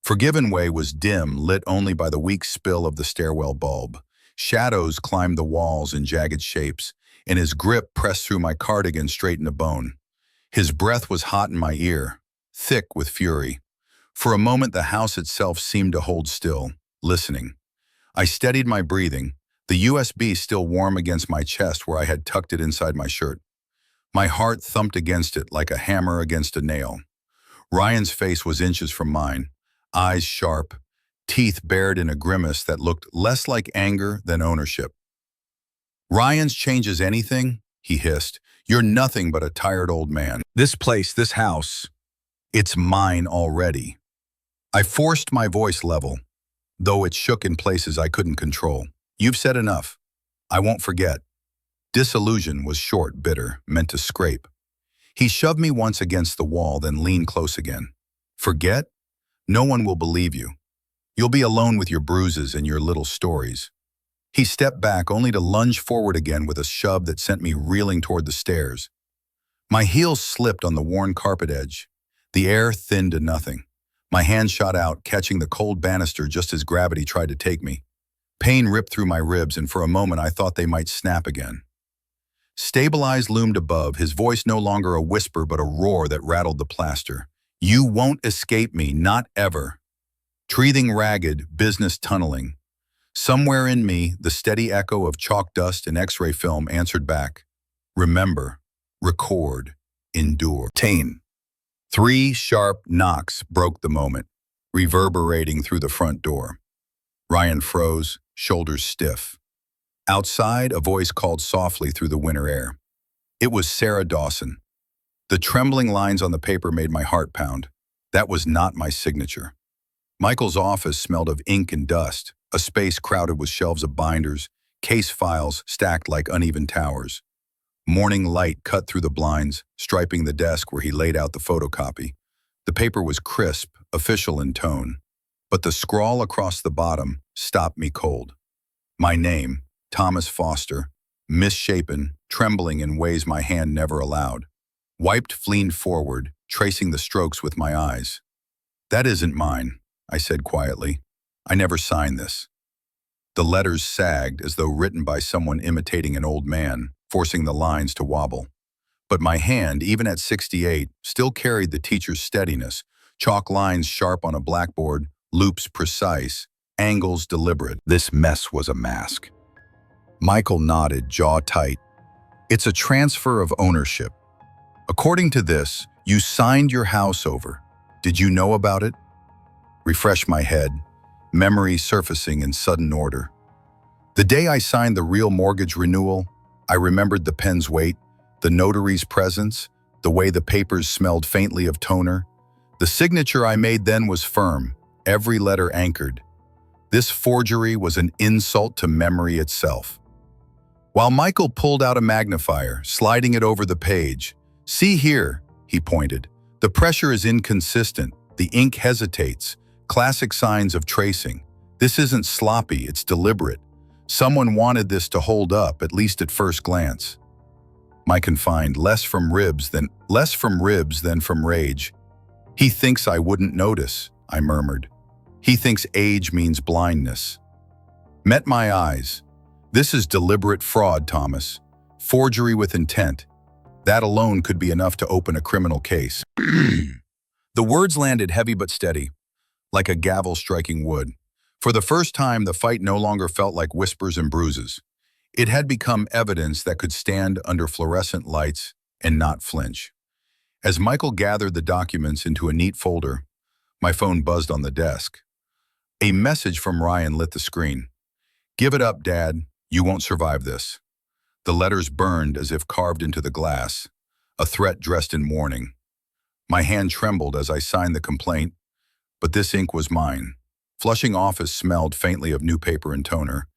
Forgiven Way was dim, lit only by the weak spill of the stairwell bulb. Shadows climbed the walls in jagged shapes, and his grip pressed through my cardigan straight into bone. His breath was hot in my ear, thick with fury. For a moment, the house itself seemed to hold still, listening. I steadied my breathing, the USB still warm against my chest where I had tucked it inside my shirt. My heart thumped against it like a hammer against a nail. Ryan's face was inches from mine, eyes sharp, teeth bared in a grimace that looked less like anger than ownership. Ryan's changes anything? He hissed. You're nothing but a tired old man. This place, this house, it's mine already. I forced my voice level, though it shook in places I couldn't control. You've said enough. I won't forget. Disillusion was short, bitter, meant to scrape. He shoved me once against the wall, then leaned close again. Forget? No one will believe you. You'll be alone with your bruises and your little stories. He stepped back only to lunge forward again with a shove that sent me reeling toward the stairs. My heels slipped on the worn carpet edge. The air thinned to nothing. My hand shot out, catching the cold banister just as gravity tried to take me. Pain ripped through my ribs, and for a moment I thought they might snap again. Stabilized loomed above, his voice no longer a whisper but a roar that rattled the plaster. You won't escape me, not ever. Breathing ragged, business tunneling. Somewhere in me, the steady echo of chalk dust and X-ray film answered back. Remember, record, endure. 3 sharp knocks broke the moment, reverberating through the front door. Ryan froze, shoulders stiff. Outside, a voice called softly through the winter air. It was Sarah Dawson. The trembling lines on the paper made my heart pound. That was not my signature. Michael's office smelled of ink and dust, a space crowded with shelves of binders, case files stacked like uneven towers. Morning light cut through the blinds, striping the desk where he laid out the photocopy. The paper was crisp, official in tone, but the scrawl across the bottom stopped me cold. My name, Thomas Foster, misshapen, trembling in ways my hand never allowed. Wiped, leaned forward, tracing the strokes with my eyes. That isn't mine, I said quietly. I never signed this. The letters sagged as though written by someone imitating an old man, forcing the lines to wobble. But my hand, even at 68, still carried the teacher's steadiness, chalk lines sharp on a blackboard, loops precise, angles deliberate. This mess was a mask. Michael nodded, jaw tight. It's a transfer of ownership. According to this, you signed your house over. Did you know about it? Refresh my head, memory surfacing in sudden order. The day I signed the real mortgage renewal, I remembered the pen's weight, the notary's presence, the way the papers smelled faintly of toner. The signature I made then was firm, every letter anchored. This forgery was an insult to memory itself. While Michael pulled out a magnifier, sliding it over the page, "See here," he pointed. "The pressure is inconsistent. The ink hesitates. Classic signs of tracing. This isn't sloppy, it's deliberate. Someone wanted this to hold up, at least at first glance." Mike confined, less from ribs than from rage. "He thinks I wouldn't notice," I murmured. "He thinks age means blindness." Met my eyes. "This is deliberate fraud, Thomas. Forgery with intent. That alone could be enough to open a criminal case." The words landed heavy but steady, like a gavel striking wood. For the first time, the fight no longer felt like whispers and bruises. It had become evidence that could stand under fluorescent lights and not flinch. As Michael gathered the documents into a neat folder, my phone buzzed on the desk. A message from Ryan lit the screen. "Give it up, Dad. You won't survive this." The letters burned as if carved into the glass, a threat dressed in warning. My hand trembled as I signed the complaint, but this ink was mine. Flushing office smelled faintly of new paper and toner,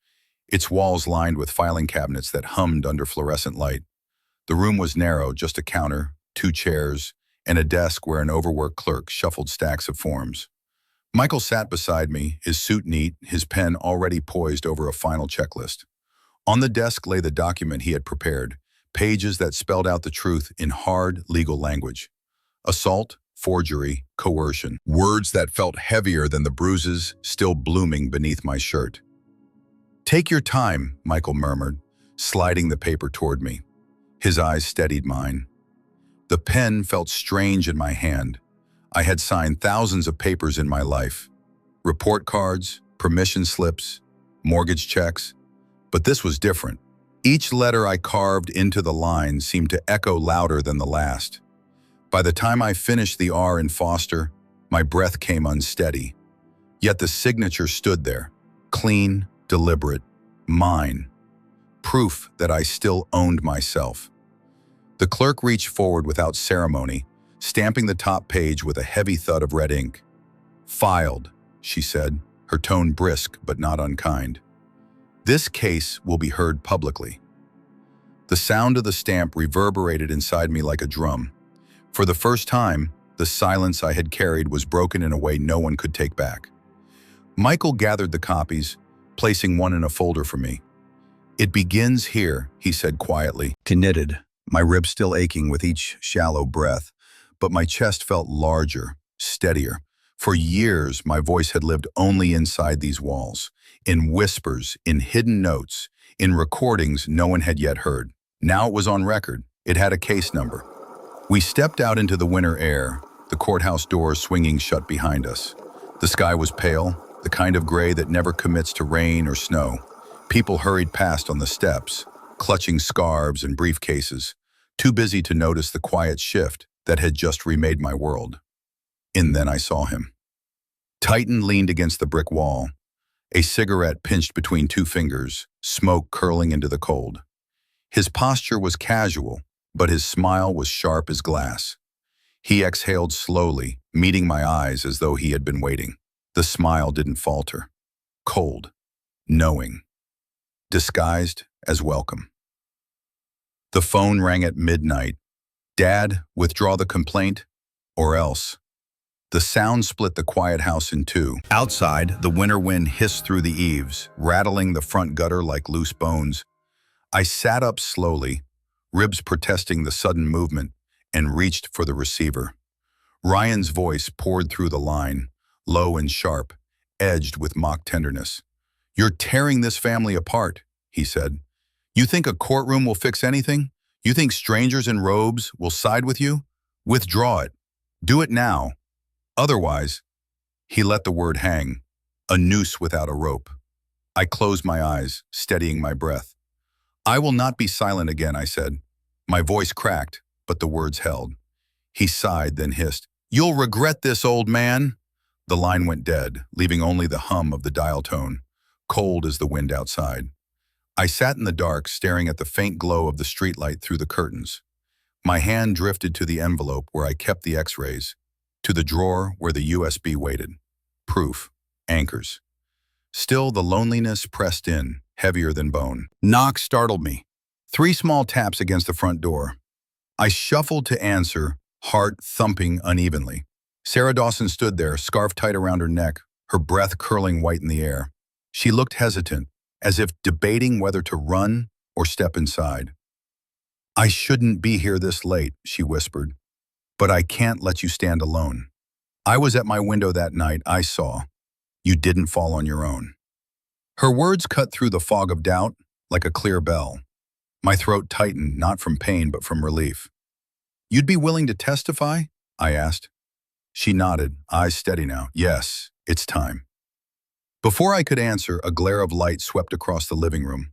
its walls lined with filing cabinets that hummed under fluorescent light. The room was narrow, just a counter, 2 chairs, and a desk where an overworked clerk shuffled stacks of forms. Michael sat beside me, his suit neat, his pen already poised over a final checklist. On the desk lay the document he had prepared, pages that spelled out the truth in hard, legal language. Assault, forgery, coercion. Words that felt heavier than the bruises still blooming beneath my shirt. "Take your time," Michael murmured, sliding the paper toward me. His eyes steadied mine. The pen felt strange in my hand. I had signed thousands of papers in my life. Report cards, permission slips, mortgage checks. But this was different. Each letter I carved into the line seemed to echo louder than the last. By the time I finished the R in Foster, my breath came unsteady. Yet the signature stood there, clean, deliberate, mine. Proof that I still owned myself. The clerk reached forward without ceremony, stamping the top page with a heavy thud of red ink. "Filed," she said, her tone brisk but not unkind. "This case will be heard publicly." The sound of the stamp reverberated inside me like a drum. For the first time, the silence I had carried was broken in a way no one could take back. Michael gathered the copies, placing one in a folder for me. "It begins here," he said quietly. Knitted, my ribs still aching with each shallow breath, but my chest felt larger, steadier. For years, my voice had lived only inside these walls, in whispers, in hidden notes, in recordings no one had yet heard. Now it was on record. It had a case number. We stepped out into the winter air, the courthouse doors swinging shut behind us. The sky was pale, the kind of gray that never commits to rain or snow. People hurried past on the steps, clutching scarves and briefcases, too busy to notice the quiet shift that had just remade my world. And then I saw him. Titan leaned against the brick wall, a cigarette pinched between 2 fingers, smoke curling into the cold. His posture was casual, but his smile was sharp as glass. He exhaled slowly, meeting my eyes as though he had been waiting. The smile didn't falter. Cold, knowing, disguised as welcome. The phone rang at midnight. "Dad, withdraw the complaint, or else." The sound split the quiet house in two. Outside, the winter wind hissed through the eaves, rattling the front gutter like loose bones. I sat up slowly, ribs protesting the sudden movement, and reached for the receiver. Ryan's voice poured through the line, low and sharp, edged with mock tenderness. "You're tearing this family apart," he said. "You think a courtroom will fix anything? You think strangers in robes will side with you? Withdraw it. Do it now. Otherwise," he let the word hang, "a noose without a rope." I closed my eyes, steadying my breath. "I will not be silent again," I said. My voice cracked, but the words held. He sighed, then hissed, "You'll regret this, old man." The line went dead, leaving only the hum of the dial tone, cold as the wind outside. I sat in the dark, staring at the faint glow of the streetlight through the curtains. My hand drifted to the envelope where I kept the x-rays, to the drawer where the USB waited. Proof. Anchors. Still, the loneliness pressed in, heavier than bone. Knock startled me. 3 small taps against the front door. I shuffled to answer, heart thumping unevenly. Sarah Dawson stood there, scarf tight around her neck, her breath curling white in the air. She looked hesitant, as if debating whether to run or step inside. "I shouldn't be here this late," she whispered, "but I can't let you stand alone. I was at my window that night. I saw. You didn't fall on your own." Her words cut through the fog of doubt like a clear bell. My throat tightened, not from pain but from relief. "You'd be willing to testify?" I asked. She nodded, eyes steady now. "Yes, it's time." Before I could answer, a glare of light swept across the living room.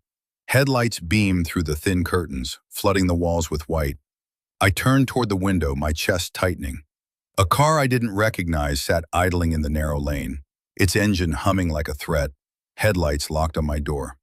Headlights beamed through the thin curtains, flooding the walls with white. I turned toward the window, my chest tightening. A car I didn't recognize sat idling in the narrow lane, its engine humming like a threat, headlights locked on my door.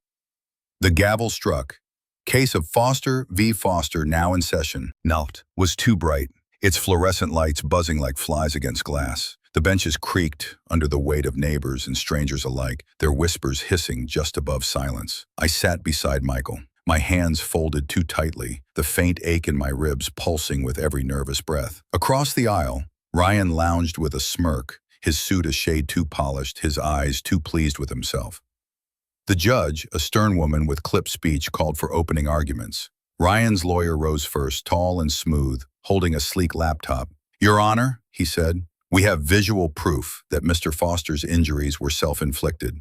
The gavel struck. Case of Foster v. Foster now in session. Nacht was too bright, its fluorescent lights buzzing like flies against glass. The benches creaked under the weight of neighbors and strangers alike, their whispers hissing just above silence. I sat beside Michael, my hands folded too tightly, the faint ache in my ribs pulsing with every nervous breath. Across the aisle, Ryan lounged with a smirk, his suit a shade too polished, his eyes too pleased with himself. The judge, a stern woman with clipped speech, called for opening arguments. Ryan's lawyer rose first, tall and smooth, holding a sleek laptop. "Your Honor," he said, "we have visual proof that Mr. Foster's injuries were self-inflicted."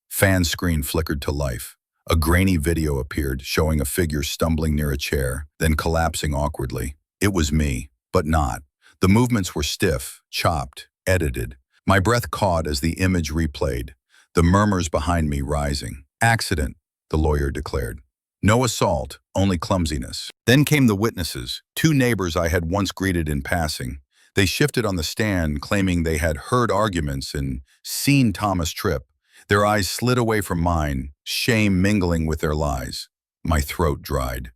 Fan screen flickered to life. A grainy video appeared, showing a figure stumbling near a chair, then collapsing awkwardly. It was me, but not. The movements were stiff, chopped, edited. My breath caught as the image replayed, the murmurs behind me rising. "Accident," the lawyer declared. "No assault, only clumsiness." Then came the witnesses, 2 neighbors I had once greeted in passing. They shifted on the stand, claiming they had heard arguments and seen Thomas Tripp. Their eyes slid away from mine, shame mingling with their lies. My throat dried.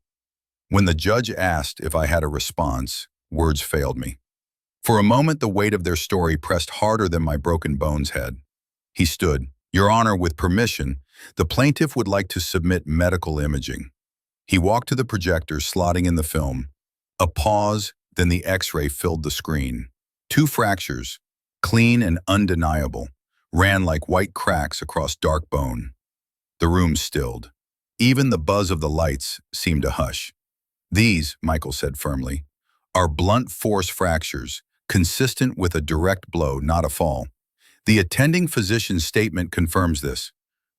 When the judge asked if I had a response, words failed me. For a moment, the weight of their story pressed harder than my broken bones had. He stood. "Your Honor, with permission, the plaintiff would like to submit medical imaging." He walked to the projector, slotting in the film. A pause, then the X-ray filled the screen. 2 fractures, clean and undeniable, ran like white cracks across dark bone. The room stilled. Even the buzz of the lights seemed to hush. "These," Michael said firmly, "are blunt force fractures, consistent with a direct blow, not a fall. The attending physician's statement confirms this."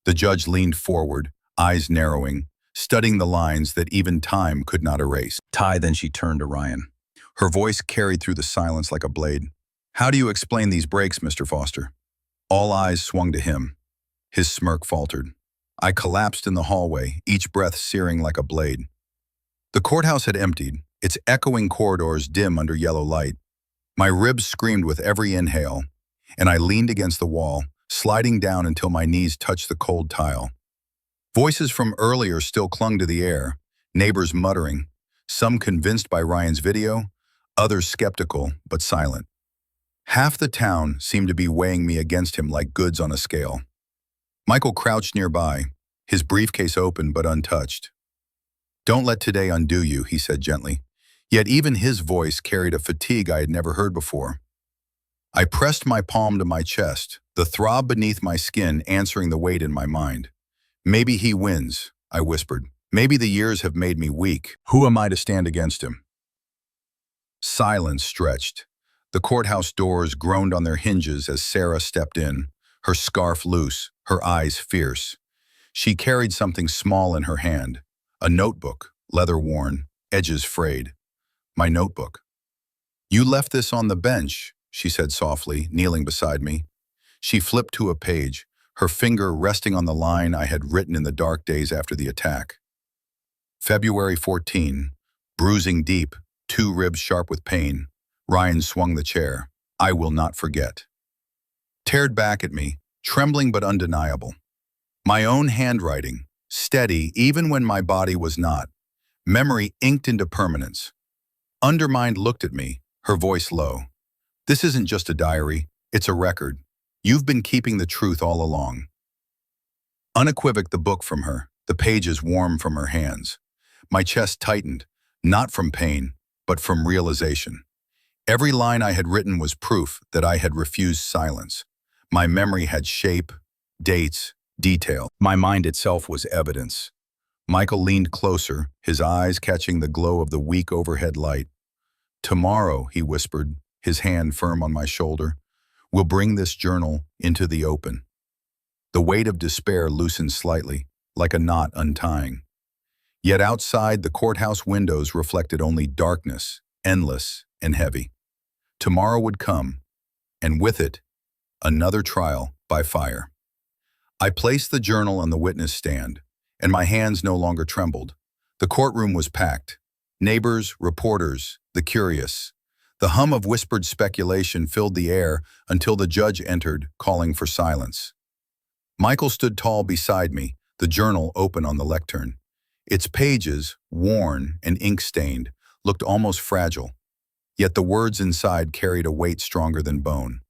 The judge leaned forward, eyes narrowing, studying the lines that even time could not erase. Then she turned to Ryan. Her voice carried through the silence like a blade. "How do you explain these breaks, Mr. Foster?" All eyes swung to him. His smirk faltered. I collapsed in the hallway, each breath searing like a blade. The courthouse had emptied, its echoing corridors dim under yellow light. My ribs screamed with every inhale, and I leaned against the wall, sliding down until my knees touched the cold tile. Voices from earlier still clung to the air, neighbors muttering, some convinced by Ryan's video, others skeptical but silent. Half the town seemed to be weighing me against him like goods on a scale. Michael crouched nearby, his briefcase open but untouched. "Don't let today undo you," he said gently. Yet even his voice carried a fatigue I had never heard before. I pressed my palm to my chest, the throb beneath my skin answering the weight in my mind. "Maybe he wins," I whispered. "Maybe the years have made me weak. Who am I to stand against him?" Silence stretched. The courthouse doors groaned on their hinges as Sarah stepped in, her scarf loose, her eyes fierce. She carried something small in her hand, a notebook, leather-worn, edges frayed. My notebook. "You left this on the bench," she said softly, kneeling beside me. She flipped to a page, her finger resting on the line I had written in the dark days after the attack. February 14, bruising deep, 2 ribs sharp with pain. Ryan swung the chair. "I will not forget." Teared back at me, trembling but undeniable. My own handwriting, steady even when my body was not. Memory inked into permanence. Undermined looked at me, her voice low. "This isn't just a diary, it's a record. You've been keeping the truth all along." Unequivoc the book from her, the pages warm from her hands. My chest tightened, not from pain, but from realization. Every line I had written was proof that I had refused silence. My memory had shape, dates, detail. My mind itself was evidence. Michael leaned closer, his eyes catching the glow of the weak overhead light. "Tomorrow," he whispered, his hand firm on my shoulder, "we'll bring this journal into the open." The weight of despair loosened slightly, like a knot untying. Yet outside, the courthouse windows reflected only darkness, endless and heavy. Tomorrow would come, and with it, another trial by fire. I placed the journal on the witness stand, and my hands no longer trembled. The courtroom was packed. Neighbors, reporters, the curious. The hum of whispered speculation filled the air until the judge entered, calling for silence. Michael stood tall beside me, the journal open on the lectern. Its pages, worn and ink-stained, looked almost fragile, yet the words inside carried a weight stronger than bone.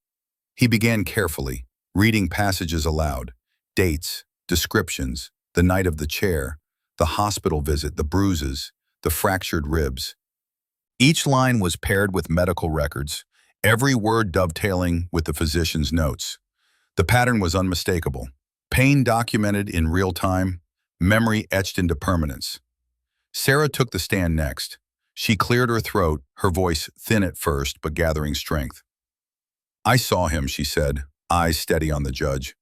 He began carefully, reading passages aloud, dates, descriptions, the night of the chair, the hospital visit, the bruises, the fractured ribs. Each line was paired with medical records, every word dovetailing with the physician's notes. The pattern was unmistakable. Pain documented in real time, memory etched into permanence. Sarah took the stand next. She cleared her throat, her voice thin at first, but gathering strength. "I saw him," she said, eyes steady on the judge.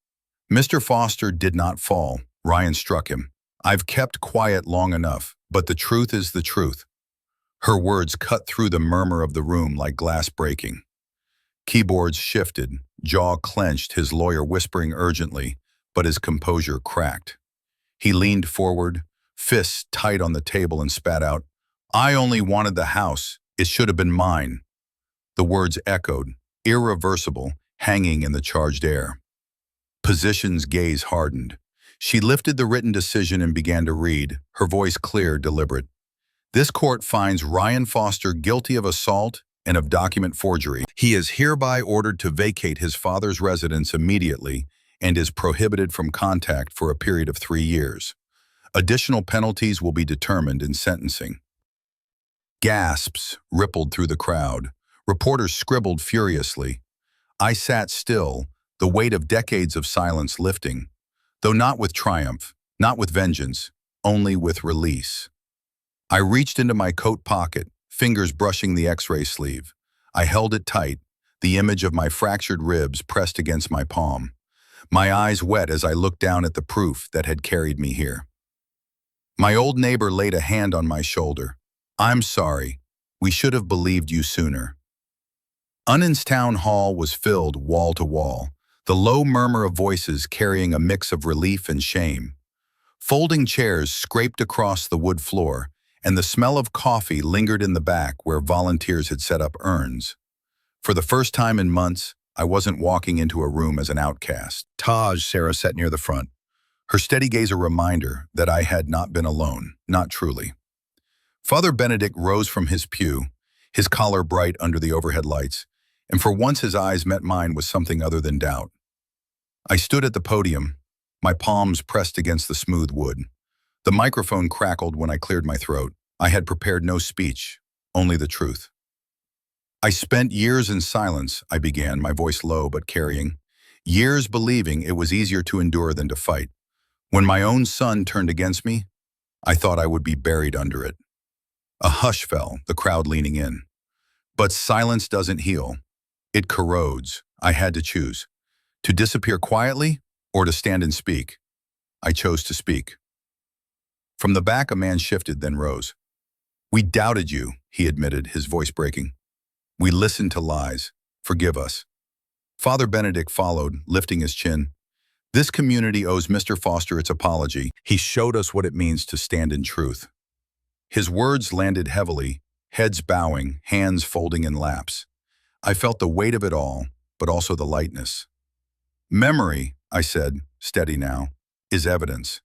"Mr. Foster did not fall. Ryan struck him. I've kept quiet long enough, but the truth is the truth." Her words cut through the murmur of the room like glass breaking. Keyboards shifted, jaw clenched, his lawyer whispering urgently, but his composure cracked. He leaned forward, fists tight on the table, and spat out, "I only wanted the house. It should have been mine." The words echoed, irreversible, hanging in the charged air. Position's gaze hardened. She lifted the written decision and began to read, her voice clear, deliberate. "This court finds Ryan Foster guilty of assault and of document forgery. He is hereby ordered to vacate his father's residence immediately and is prohibited from contact for a period of 3 years. Additional penalties will be determined in sentencing." Gasps rippled through the crowd. Reporters scribbled furiously. I sat still, the weight of decades of silence lifting, though not with triumph, not with vengeance, only with release. I reached into my coat pocket, fingers brushing the X-ray sleeve. I held it tight, the image of my fractured ribs pressed against my palm. My eyes wet as I looked down at the proof that had carried me here. My old neighbor laid a hand on my shoulder. "I'm sorry. We should have believed you sooner." Unin's town hall was filled wall to wall, the low murmur of voices carrying a mix of relief and shame. Folding chairs scraped across the wood floor, and the smell of coffee lingered in the back where volunteers had set up urns. For the first time in months, I wasn't walking into a room as an outcast. Taj, Sarah, sat near the front, her steady gaze a reminder that I had not been alone, not truly. Father Benedict rose from his pew, his collar bright under the overhead lights, and for once his eyes met mine with something other than doubt. I stood at the podium, my palms pressed against the smooth wood. The microphone crackled when I cleared my throat. I had prepared no speech, only the truth. "I spent years in silence," I began, my voice low but carrying. "Years believing it was easier to endure than to fight. When my own son turned against me, I thought I would be buried under it." A hush fell, the crowd leaning in. But silence doesn't heal. It corrodes. I had to choose. To disappear quietly or to stand and speak. I chose to speak. From the back, a man shifted, then rose. "We doubted you," he admitted, his voice breaking. "We listened to lies. Forgive us." Father Benedict followed, lifting his chin. "This community owes Mr. Foster its apology. He showed us what it means to stand in truth." His words landed heavily, heads bowing, hands folding in laps. I felt the weight of it all, but also the lightness. "Memory," I said, steady now, "is evidence,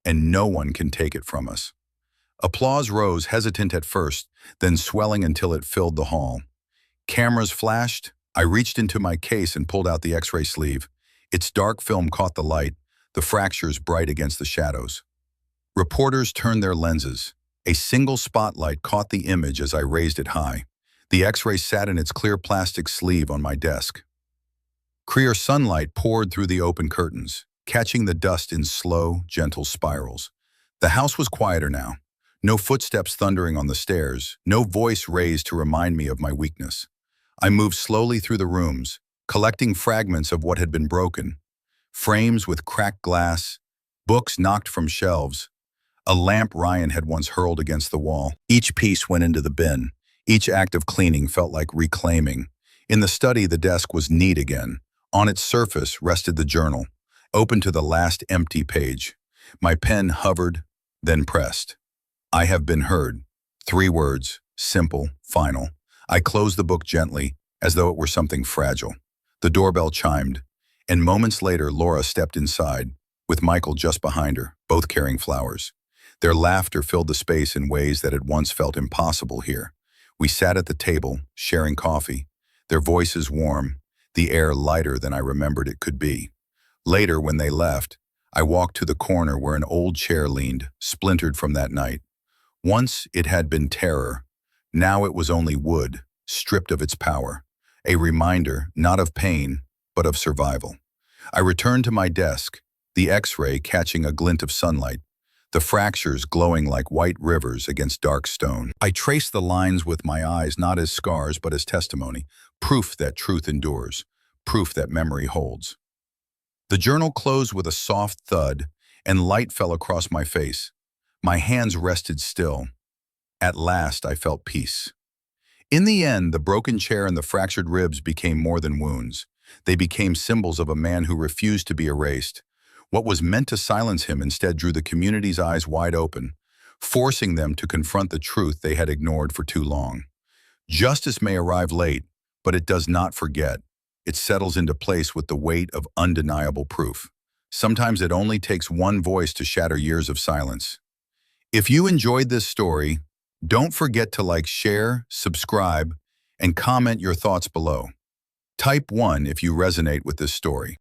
and no one can take it from us." Applause rose, hesitant at first, then swelling until it filled the hall. Cameras flashed. I reached into my case and pulled out the X-ray sleeve. Its dark film caught the light, the fractures bright against the shadows. Reporters turned their lenses. A single spotlight caught the image as I raised it high. The X-ray sat in its clear plastic sleeve on my desk. Clear sunlight poured through the open curtains, catching the dust in slow, gentle spirals. The house was quieter now. No footsteps thundering on the stairs, no voice raised to remind me of my weakness. I moved slowly through the rooms, collecting fragments of what had been broken. Frames with cracked glass, books knocked from shelves, a lamp Ryan had once hurled against the wall. Each piece went into the bin. Each act of cleaning felt like reclaiming. In the study, the desk was neat again. On its surface rested the journal, open to the last empty page. My pen hovered, then pressed. I have been heard. 3 words, simple, final. I closed the book gently, as though it were something fragile. The doorbell chimed, and moments later Laura stepped inside, with Michael just behind her, both carrying flowers. Their laughter filled the space in ways that had once felt impossible here. We sat at the table, sharing coffee, their voices warm, the air lighter than I remembered it could be. Later, when they left, I walked to the corner where an old chair leaned, splintered from that night. Once it had been terror. Now it was only wood, stripped of its power. A reminder, not of pain, but of survival. I returned to my desk, the X-ray catching a glint of sunlight, the fractures glowing like white rivers against dark stone. I traced the lines with my eyes not as scars but as testimony, proof that truth endures, proof that memory holds. The journal closed with a soft thud, and light fell across my face. My hands rested still. At last, I felt peace. In the end, the broken chair and the fractured ribs became more than wounds. They became symbols of a man who refused to be erased. What was meant to silence him instead drew the community's eyes wide open, forcing them to confront the truth they had ignored for too long. Justice may arrive late, but it does not forget. It settles into place with the weight of undeniable proof. Sometimes it only takes one voice to shatter years of silence. If you enjoyed this story, don't forget to like, share, subscribe, and comment your thoughts below. Type 1 if you resonate with this story.